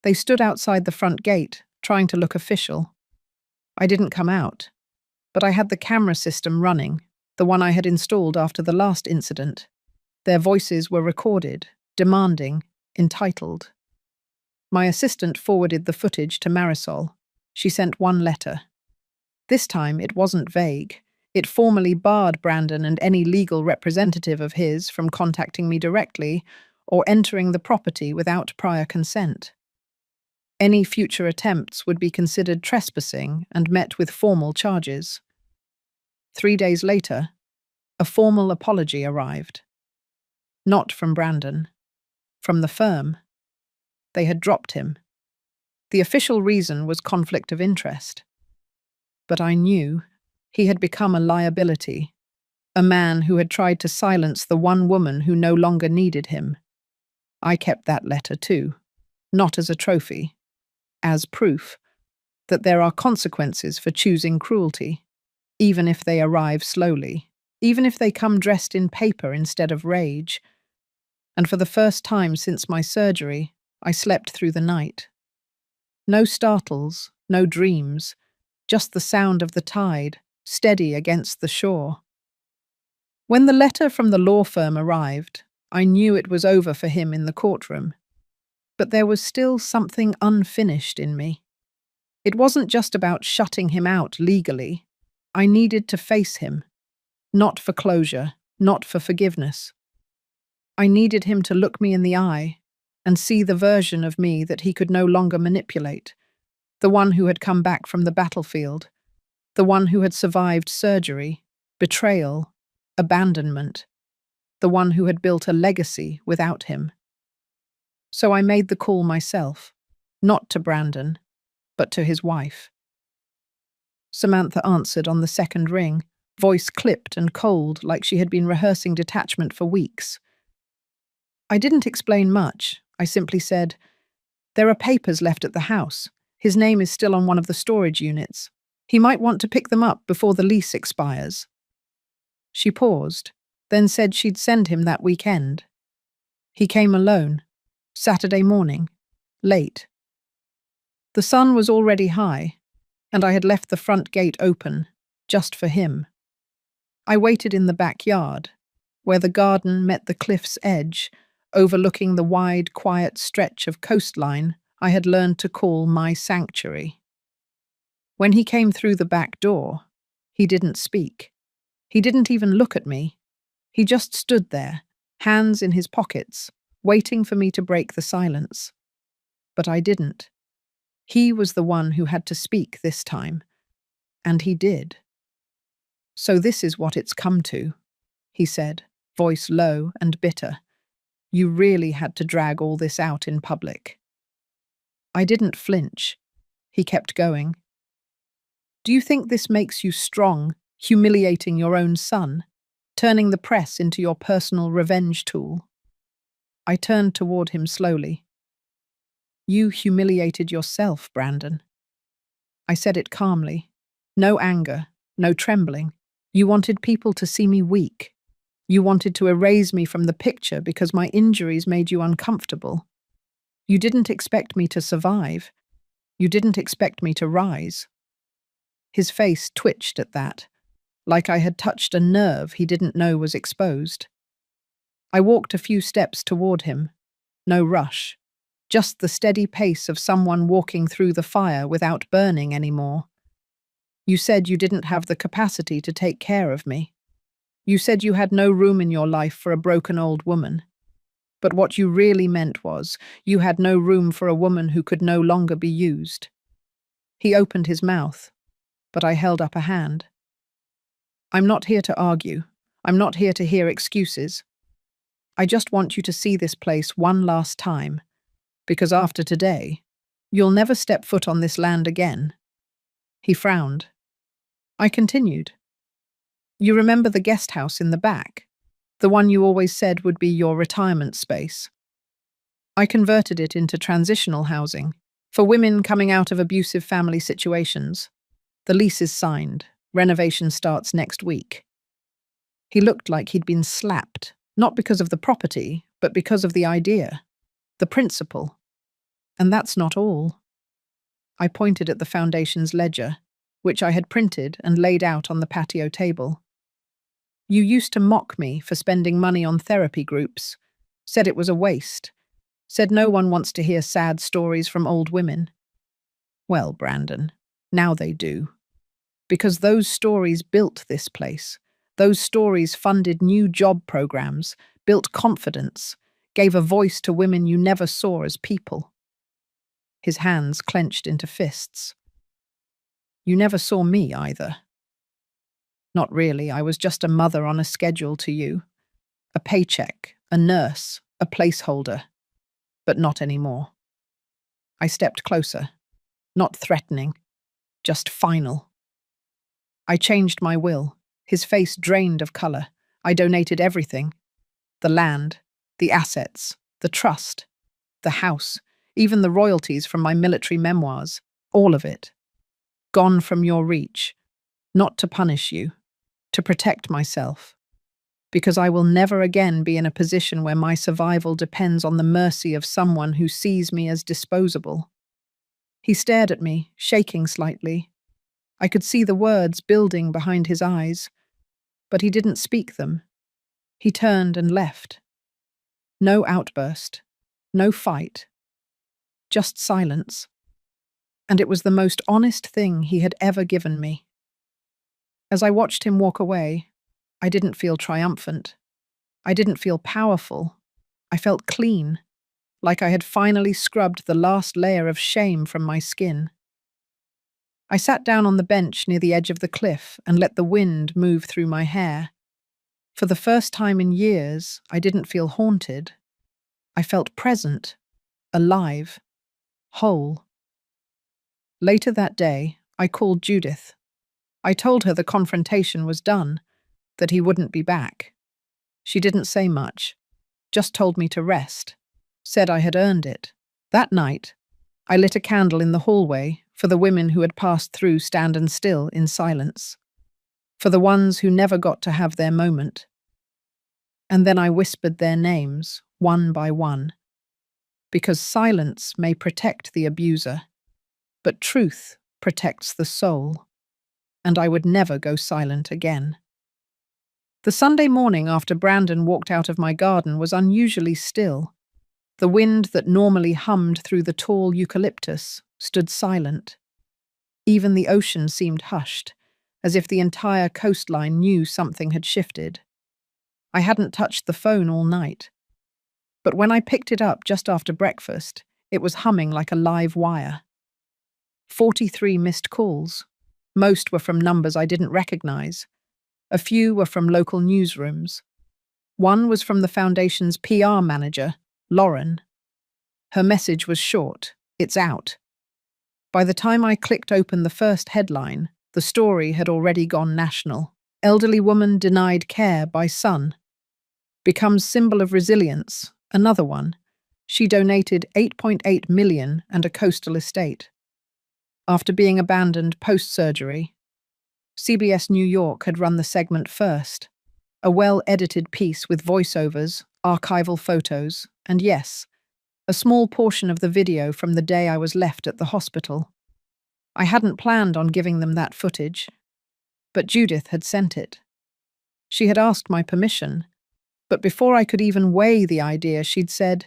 They stood outside the front gate, trying to look official. I didn't come out, but I had the camera system running, the one I had installed after the last incident. Their voices were recorded, demanding, entitled. My assistant forwarded the footage to Marisol. She sent one letter. This time it wasn't vague. It formally barred Brandon and any legal representative of his from contacting me directly or entering the property without prior consent. Any future attempts would be considered trespassing and met with formal charges. 3 days later, a formal apology arrived. Not from Brandon, from the firm. They had dropped him. The official reason was conflict of interest. But I knew he had become a liability, a man who had tried to silence the one woman who no longer needed him. I kept that letter too, not as a trophy, as proof that there are consequences for choosing cruelty, even if they arrive slowly. even if they come dressed in paper instead of rage. And for the first time since my surgery, I slept through the night. No startles, no dreams, just the sound of the tide, steady against the shore. When the letter from the law firm arrived, I knew it was over for him in the courtroom. But there was still something unfinished in me. It wasn't just about shutting him out legally. I needed to face him, not for closure, not for forgiveness. I needed him to look me in the eye and see the version of me that he could no longer manipulate, the one who had come back from the battlefield, the one who had survived surgery, betrayal, abandonment, the one who had built a legacy without him. So I made the call myself, not to Brandon, but to his wife. Samantha answered on the second ring, voice clipped and cold like she had been rehearsing detachment for weeks. I didn't explain much. I simply said, "There are papers left at the house. His name is still on one of the storage units. He might want to pick them up before the lease expires." She paused, then said she'd send him that weekend. He came alone, Saturday morning, late. The sun was already high, and I had left the front gate open, just for him. I waited in the backyard, where the garden met the cliff's edge, overlooking the wide, quiet stretch of coastline I had learned to call my sanctuary. When he came through the back door, he didn't speak. He didn't even look at me. He just stood there, hands in his pockets, waiting for me to break the silence. But I didn't. He was the one who had to speak this time, and he did. "So this is what it's come to," he said, voice low and bitter. "You really had to drag all this out in public." I didn't flinch. He kept going. "Do you think this makes you strong, humiliating your own son, turning the press into your personal revenge tool?" I turned toward him slowly. "You humiliated yourself, Brandon." I said it calmly. No anger, no trembling. You wanted people to see me weak. You wanted to erase me from the picture because my injuries made you uncomfortable. You didn't expect me to survive. You didn't expect me to rise. His face twitched at that, like I had touched a nerve he didn't know was exposed. I walked a few steps toward him. No rush. Just the steady pace of someone walking through the fire without burning anymore. "You said you didn't have the capacity to take care of me. You said you had no room in your life for a broken old woman. But what you really meant was, you had no room for a woman who could no longer be used." He opened his mouth, but I held up a hand. "I'm not here to argue. I'm not here to hear excuses. I just want you to see this place one last time, because after today, you'll never step foot on this land again." He frowned. I continued. "You remember the guest house in the back? The one you always said would be your retirement space. I converted it into transitional housing for women coming out of abusive family situations. The lease is signed. Renovation starts next week." He looked like he'd been slapped, not because of the property, but because of the idea, the principle. And that's not all. I pointed at the foundation's ledger, which I had printed and laid out on the patio table. "You used to mock me for spending money on therapy groups, said it was a waste, said no one wants to hear sad stories from old women. Well, Brandon, now they do. Because those stories built this place. Those stories funded new job programs, built confidence, gave a voice to women you never saw as people." His hands clenched into fists. "You never saw me either." "Not really. I was just a mother on a schedule to you. A paycheck, a nurse, a placeholder. But not anymore." I stepped closer. Not threatening, just final. I changed my will. His face drained of color. I donated everything. The land, the assets, the trust, the house, even the royalties from my military memoirs. All of it. Gone from your reach. Not to punish you, to protect myself, because I will never again be in a position where my survival depends on the mercy of someone who sees me as disposable. He stared at me, shaking slightly. I could see the words building behind his eyes, but he didn't speak them. He turned and left. No outburst, no fight, just silence. And it was the most honest thing he had ever given me. As I watched him walk away, I didn't feel triumphant. I didn't feel powerful. I felt clean, like I had finally scrubbed the last layer of shame from my skin. I sat down on the bench near the edge of the cliff and let the wind move through my hair. For the first time in years, I didn't feel haunted. I felt present, alive, whole. Later that day, I called Judith. I told her the confrontation was done, that he wouldn't be back. She didn't say much, just told me to rest, said I had earned it. That night, I lit a candle in the hallway for the women who had passed through standing still in silence, for the ones who never got to have their moment. And then I whispered their names, one by one, because silence may protect the abuser, but truth protects the soul, and I would never go silent again. The Sunday morning after Brandon walked out of my garden was unusually still. The wind that normally hummed through the tall eucalyptus stood silent. Even the ocean seemed hushed, as if the entire coastline knew something had shifted. I hadn't touched the phone all night, but when I picked it up just after breakfast, it was humming like a live wire. 43 missed calls. Most were from numbers I didn't recognize. A few were from local newsrooms. One was from the foundation's PR manager, Lauren. Her message was short: "It's out." By the time I clicked open the first headline, the story had already gone national. Elderly woman denied care by son. Becomes symbol of resilience. Another one. She donated $8.8 million and a coastal estate. After being abandoned post-surgery. CBS New York had run the segment first. A well-edited piece with voiceovers, archival photos, and yes, a small portion of the video from the day I was left at the hospital. I hadn't planned on giving them that footage, but Judith had sent it. She had asked my permission, but before I could even weigh the idea, she'd said,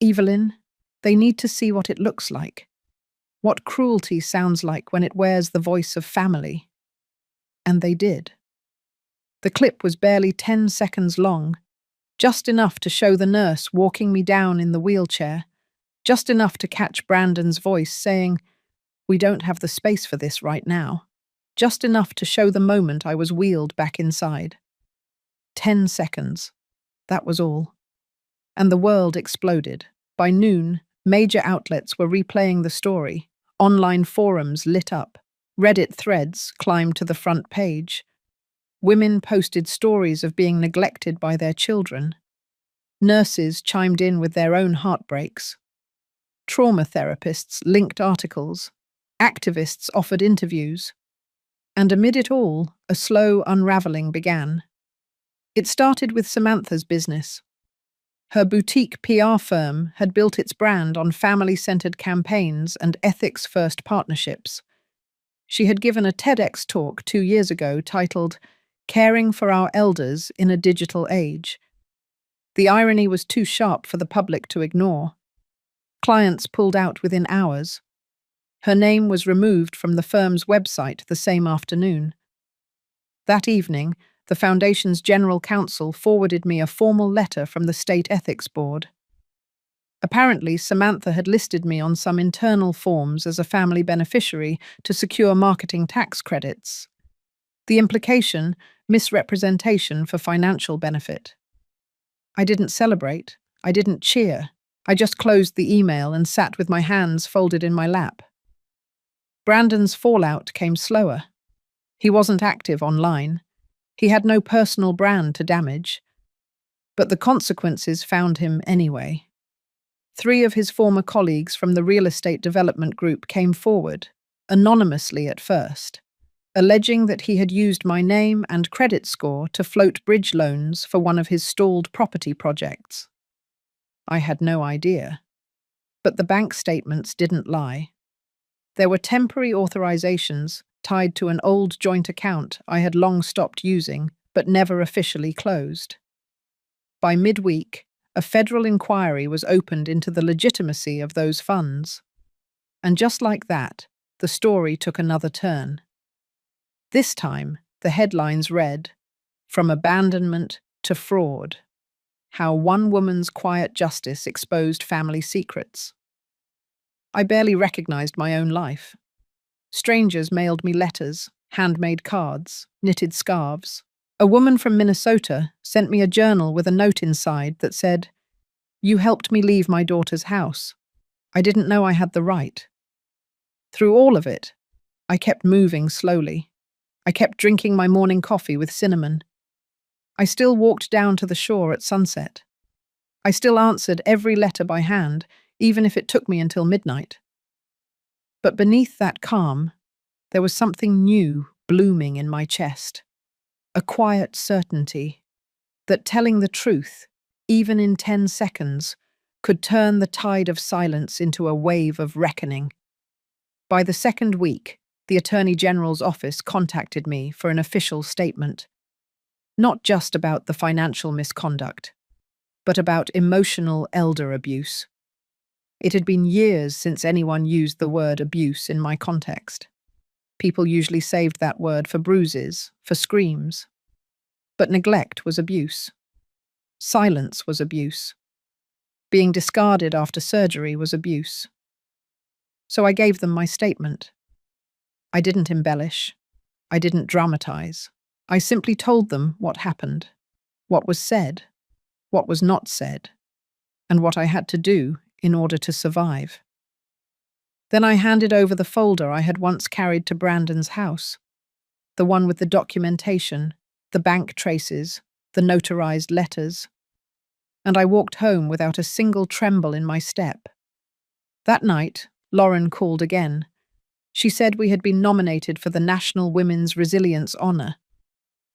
"Evelyn, they need to see what it looks like. What cruelty sounds like when it wears the voice of family." And they did. The clip was barely 10 seconds long, just enough to show the nurse walking me down in the wheelchair, just enough to catch Brandon's voice saying, "We don't have the space for this right now," just enough to show the moment I was wheeled back inside. 10 seconds. That was all. And the world exploded. By noon, major outlets were replaying the story. Online forums lit up. Reddit threads climbed to the front page. Women posted stories of being neglected by their children. Nurses chimed in with their own heartbreaks. Trauma therapists linked articles. Activists offered interviews. And amid it all, a slow unraveling began. It started with Samantha's business. Her boutique PR firm had built its brand on family-centered campaigns and ethics-first partnerships. She had given a TEDx talk 2 years ago titled "Caring for Our Elders in a Digital Age." The irony was too sharp for the public to ignore. Clients pulled out within hours. Her name was removed from the firm's website the same afternoon. That evening, the Foundation's General Counsel forwarded me a formal letter from the State Ethics Board. Apparently, Samantha had listed me on some internal forms as a family beneficiary to secure marketing tax credits. The implication, misrepresentation for financial benefit. I didn't celebrate. I didn't cheer. I just closed the email and sat with my hands folded in my lap. Brandon's fallout came slower. He wasn't active online. He had no personal brand to damage. But the consequences found him anyway. 3 of his former colleagues from the real estate development group came forward, anonymously at first, alleging that he had used my name and credit score to float bridge loans for one of his stalled property projects. I had no idea. But the bank statements didn't lie. There were temporary authorizations tied to an old joint account I had long stopped using, but never officially closed. By midweek, a federal inquiry was opened into the legitimacy of those funds. And just like that, the story took another turn. This time, the headlines read, "From Abandonment to Fraud: How One Woman's Quiet Justice Exposed Family Secrets." I barely recognized my own life. Strangers mailed me letters, handmade cards, knitted scarves. A woman from Minnesota sent me a journal with a note inside that said, "You helped me leave my daughter's house. I didn't know I had the right." Through all of it, I kept moving slowly. I kept drinking my morning coffee with cinnamon. I still walked down to the shore at sunset. I still answered every letter by hand, even if it took me until midnight. But beneath that calm, there was something new blooming in my chest. A quiet certainty that telling the truth, even in 10 seconds, could turn the tide of silence into a wave of reckoning. By the second week, the Attorney General's office contacted me for an official statement. Not just about the financial misconduct, but about emotional elder abuse. It had been years since anyone used the word abuse in my context. People usually saved that word for bruises, for screams. But neglect was abuse. Silence was abuse. Being discarded after surgery was abuse. So I gave them my statement. I didn't embellish. I didn't dramatize. I simply told them what happened, what was said, what was not said, and what I had to do in order to survive. Then I handed over the folder I had once carried to Brandon's house, the one with the documentation, the bank traces, the notarized letters, and I walked home without a single tremble in my step. That night, Lauren called again. She said we had been nominated for the National Women's Resilience Honor.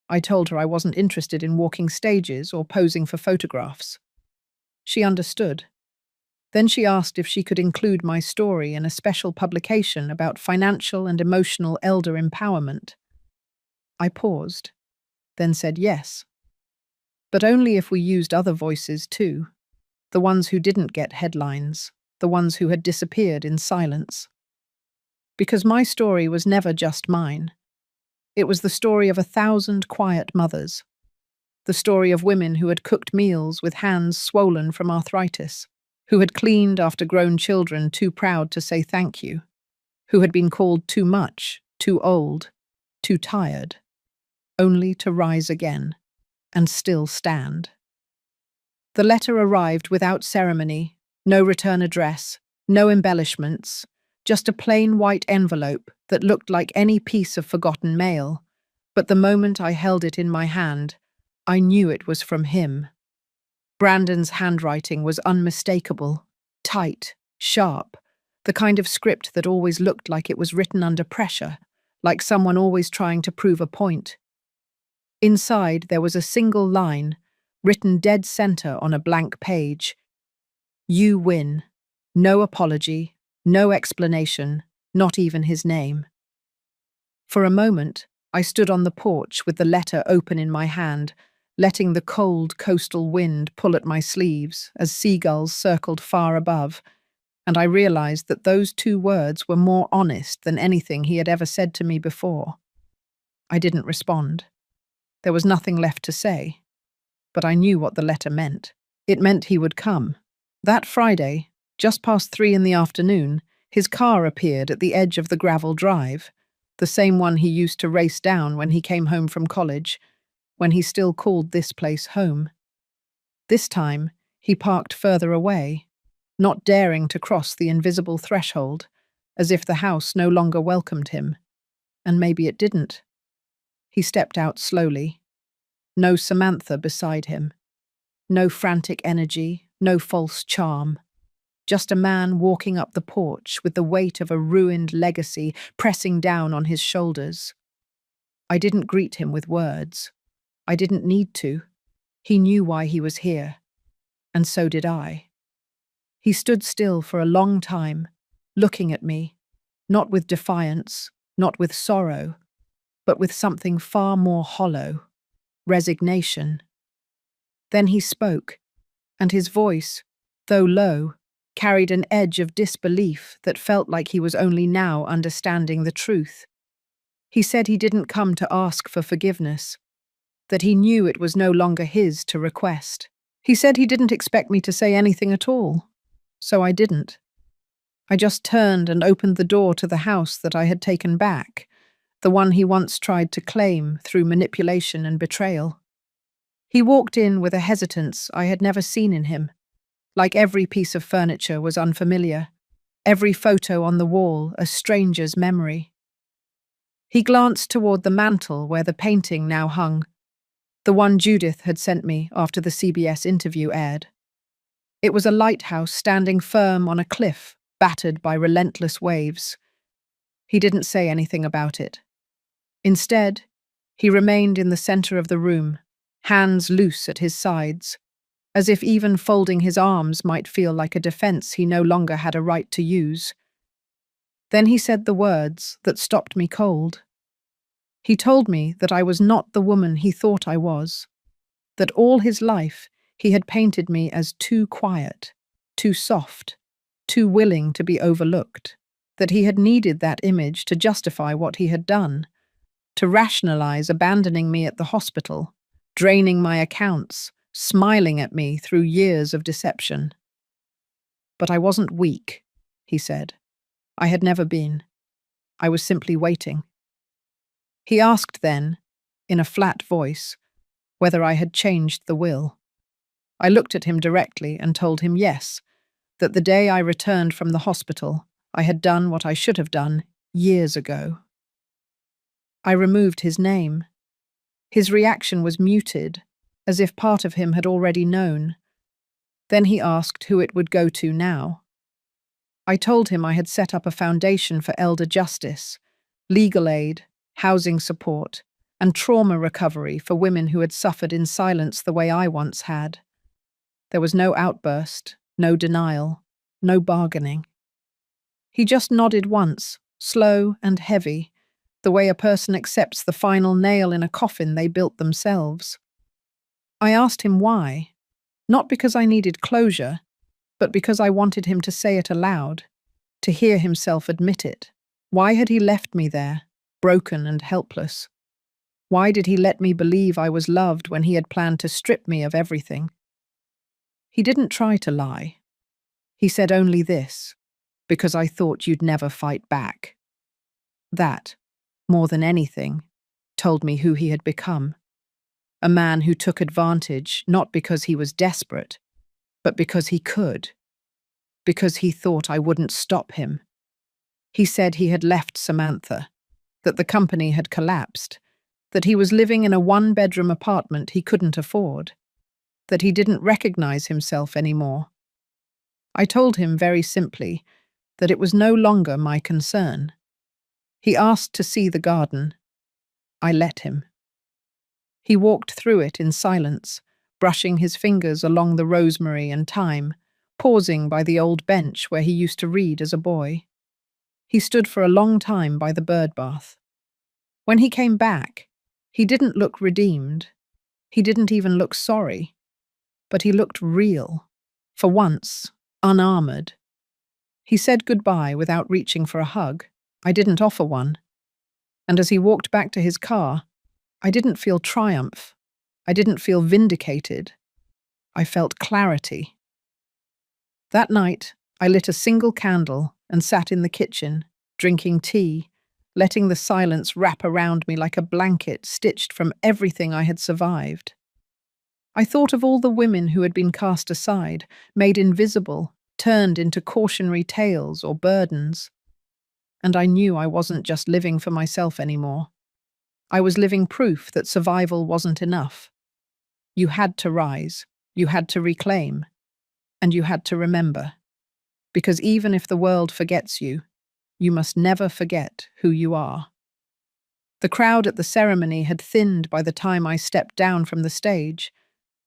I told her I wasn't interested in walking stages or posing for photographs. She understood. Then she asked if she could include my story in a special publication about financial and emotional elder empowerment. I paused, then said yes. But only if we used other voices too, the ones who didn't get headlines, the ones who had disappeared in silence. Because my story was never just mine. It was the story of 1,000 quiet mothers. The story of women who had cooked meals with hands swollen from arthritis, who had cleaned after grown children too proud to say thank you, who had been called too much, too old, too tired, only to rise again and still stand. The letter arrived without ceremony, no return address, no embellishments, just a plain white envelope that looked like any piece of forgotten mail. But the moment I held it in my hand, I knew it was from him. Brandon's handwriting was unmistakable, tight, sharp, the kind of script that always looked like it was written under pressure, like someone always trying to prove a point. Inside, there was a single line, written dead center on a blank page. "You win. No apology, no explanation, not even his name." For a moment, I stood on the porch with the letter open in my hand, letting the cold coastal wind pull at my sleeves as seagulls circled far above, and I realized that those 2 words were more honest than anything he had ever said to me before. I didn't respond. There was nothing left to say, but I knew what the letter meant. It meant he would come. That Friday, just past 3 in the afternoon, his car appeared at the edge of the gravel drive, the same one he used to race down when he came home from college, when he still called this place home. This time, he parked further away, not daring to cross the invisible threshold, as if the house no longer welcomed him. And maybe it didn't. He stepped out slowly. No Samantha beside him. No frantic energy, no false charm. Just a man walking up the porch with the weight of a ruined legacy pressing down on his shoulders. I didn't greet him with words. I didn't need to. He knew why he was here, and so did I. He stood still for a long time, looking at me, not with defiance, not with sorrow, but with something far more hollow, resignation. Then he spoke, and his voice, though low, carried an edge of disbelief that felt like he was only now understanding the truth. He said he didn't come to ask for forgiveness, that he knew it was no longer his to request. He said he didn't expect me to say anything at all, so I didn't. I just turned and opened the door to the house that I had taken back, the one he once tried to claim through manipulation and betrayal. He walked in with a hesitance I had never seen in him, like every piece of furniture was unfamiliar, every photo on the wall a stranger's memory. He glanced toward the mantel where the painting now hung, the one Judith had sent me after the CBS interview aired. It was a lighthouse standing firm on a cliff, battered by relentless waves. He didn't say anything about it. Instead, he remained in the center of the room, hands loose at his sides, as if even folding his arms might feel like a defense he no longer had a right to use. Then he said the words that stopped me cold. He told me that I was not the woman he thought I was, that all his life he had painted me as too quiet, too soft, too willing to be overlooked, that he had needed that image to justify what he had done, to rationalize abandoning me at the hospital, draining my accounts, smiling at me through years of deception. But I wasn't weak, he said. I had never been. I was simply waiting. He asked then, in a flat voice, whether I had changed the will. I looked at him directly and told him yes, that the day I returned from the hospital, I had done what I should have done years ago. I removed his name. His reaction was muted, as if part of him had already known. Then he asked who it would go to now. I told him I had set up a foundation for elder justice, legal aid, housing support, and trauma recovery for women who had suffered in silence the way I once had. There was no outburst, no denial, no bargaining. He just nodded once, slow and heavy, the way a person accepts the final nail in a coffin they built themselves. I asked him why, not because I needed closure, but because I wanted him to say it aloud, to hear himself admit it. Why had he left me there, broken and helpless? Why did he let me believe I was loved when he had planned to strip me of everything? He didn't try to lie. He said only this, because I thought you'd never fight back. That, more than anything, told me who he had become. A man who took advantage not because he was desperate, but because he could. Because he thought I wouldn't stop him. He said he had left Samantha, that the company had collapsed, that he was living in a one-bedroom apartment he couldn't afford, that he didn't recognize himself anymore. I told him very simply that it was no longer my concern. He asked to see the garden. I let him. He walked through it in silence, brushing his fingers along the rosemary and thyme, pausing by the old bench where he used to read as a boy. He stood for a long time by the bird bath. When he came back, he didn't look redeemed. He didn't even look sorry. But he looked real. For once, unarmored. He said goodbye without reaching for a hug. I didn't offer one. And as he walked back to his car, I didn't feel triumph. I didn't feel vindicated. I felt clarity. That night, I lit a single candle and sat in the kitchen, drinking tea, letting the silence wrap around me like a blanket stitched from everything I had survived. I thought of all the women who had been cast aside, made invisible, turned into cautionary tales or burdens. And I knew I wasn't just living for myself anymore. I was living proof that survival wasn't enough. You had to rise, you had to reclaim, and you had to remember. Because even if the world forgets you, you must never forget who you are. The crowd at the ceremony had thinned by the time I stepped down from the stage,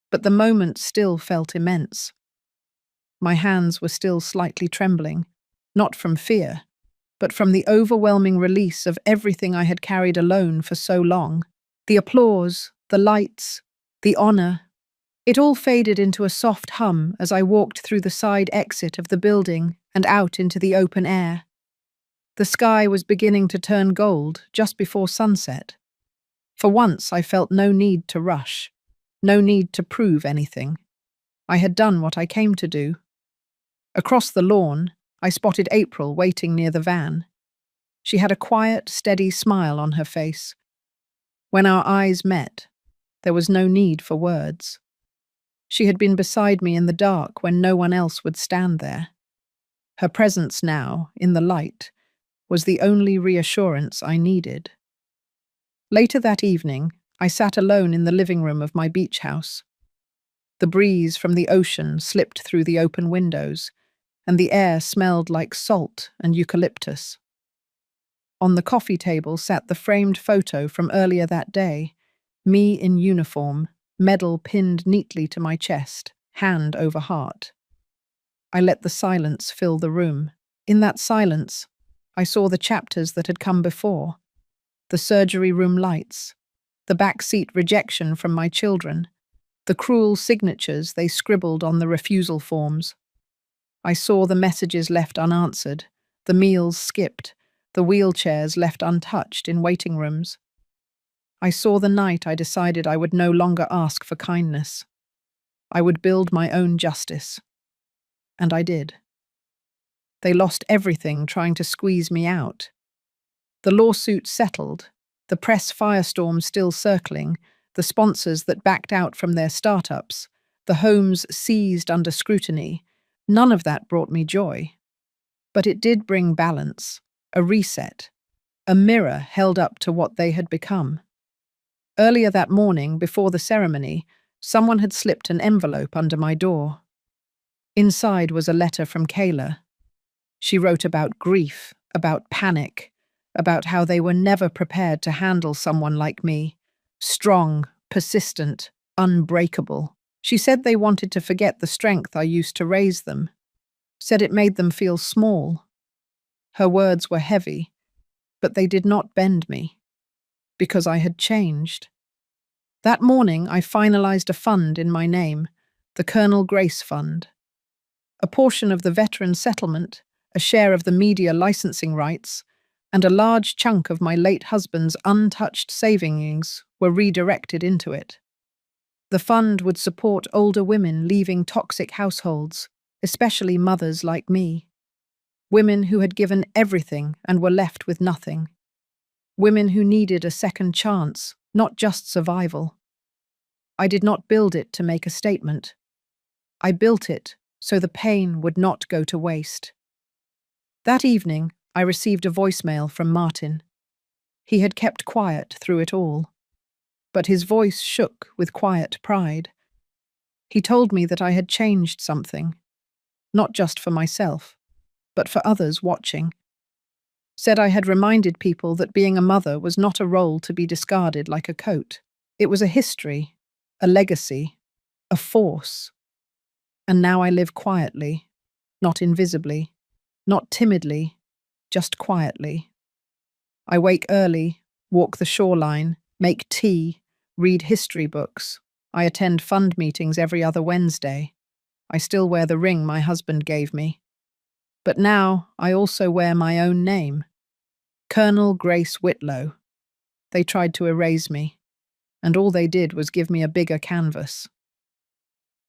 but the moment still felt immense. My hands were still slightly trembling, not from fear, but from the overwhelming release of everything I had carried alone for so long. The applause, the lights, the honor, it all faded into a soft hum as I walked through the side exit of the building and out into the open air. The sky was beginning to turn gold just before sunset. For once, I felt no need to rush, no need to prove anything. I had done what I came to do. Across the lawn, I spotted April waiting near the van. She had a quiet, steady smile on her face. When our eyes met, there was no need for words. She had been beside me in the dark when no one else would stand there. Her presence now, in the light, was the only reassurance I needed. Later that evening, I sat alone in the living room of my beach house. The breeze from the ocean slipped through the open windows, and the air smelled like salt and eucalyptus. On the coffee table sat the framed photo from earlier that day, me in uniform, medal pinned neatly to my chest, hand over heart. I let the silence fill the room. In that silence, I saw the chapters that had come before, the surgery room lights, the backseat rejection from my children, the cruel signatures they scribbled on the refusal forms. I saw the messages left unanswered, the meals skipped, the wheelchairs left untouched in waiting rooms. I saw the night I decided I would no longer ask for kindness. I would build my own justice. And I did. They lost everything trying to squeeze me out. The lawsuit settled, the press firestorm still circling, the sponsors that backed out from their startups, the homes seized under scrutiny. None of that brought me joy. But it did bring balance, a reset, a mirror held up to what they had become. Earlier that morning, before the ceremony, someone had slipped an envelope under my door. Inside was a letter from Kayla. She wrote about grief, about panic, about how they were never prepared to handle someone like me, strong, persistent, unbreakable. She said they wanted to forget the strength I used to raise them, said it made them feel small. Her words were heavy, but they did not bend me, because I had changed. That morning, I finalized a fund in my name, the Colonel Grace Fund. A portion of the veteran settlement, a share of the media licensing rights, and a large chunk of my late husband's untouched savings were redirected into it. The fund would support older women leaving toxic households, especially mothers like me. Women who had given everything and were left with nothing. Women who needed a second chance, not just survival. I did not build it to make a statement. I built it so the pain would not go to waste. That evening, I received a voicemail from Martin. He had kept quiet through it all, but his voice shook with quiet pride. He told me that I had changed something, not just for myself, but for others watching. Said I had reminded people that being a mother was not a role to be discarded like a coat. It was a history, a legacy, a force. And now I live quietly, not invisibly, not timidly, just quietly. I wake early, walk the shoreline, make tea, read history books. I attend fund meetings every other Wednesday. I still wear the ring my husband gave me. But now I also wear my own name, Colonel Grace Whitlow. They tried to erase me, and all they did was give me a bigger canvas.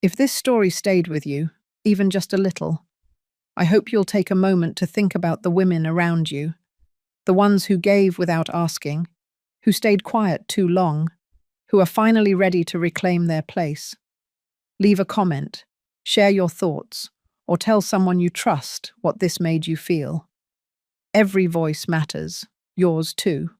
If this story stayed with you, even just a little, I hope you'll take a moment to think about the women around you, the ones who gave without asking, who stayed quiet too long, who are finally ready to reclaim their place. Leave a comment, share your thoughts, or tell someone you trust what this made you feel. Every voice matters, yours too.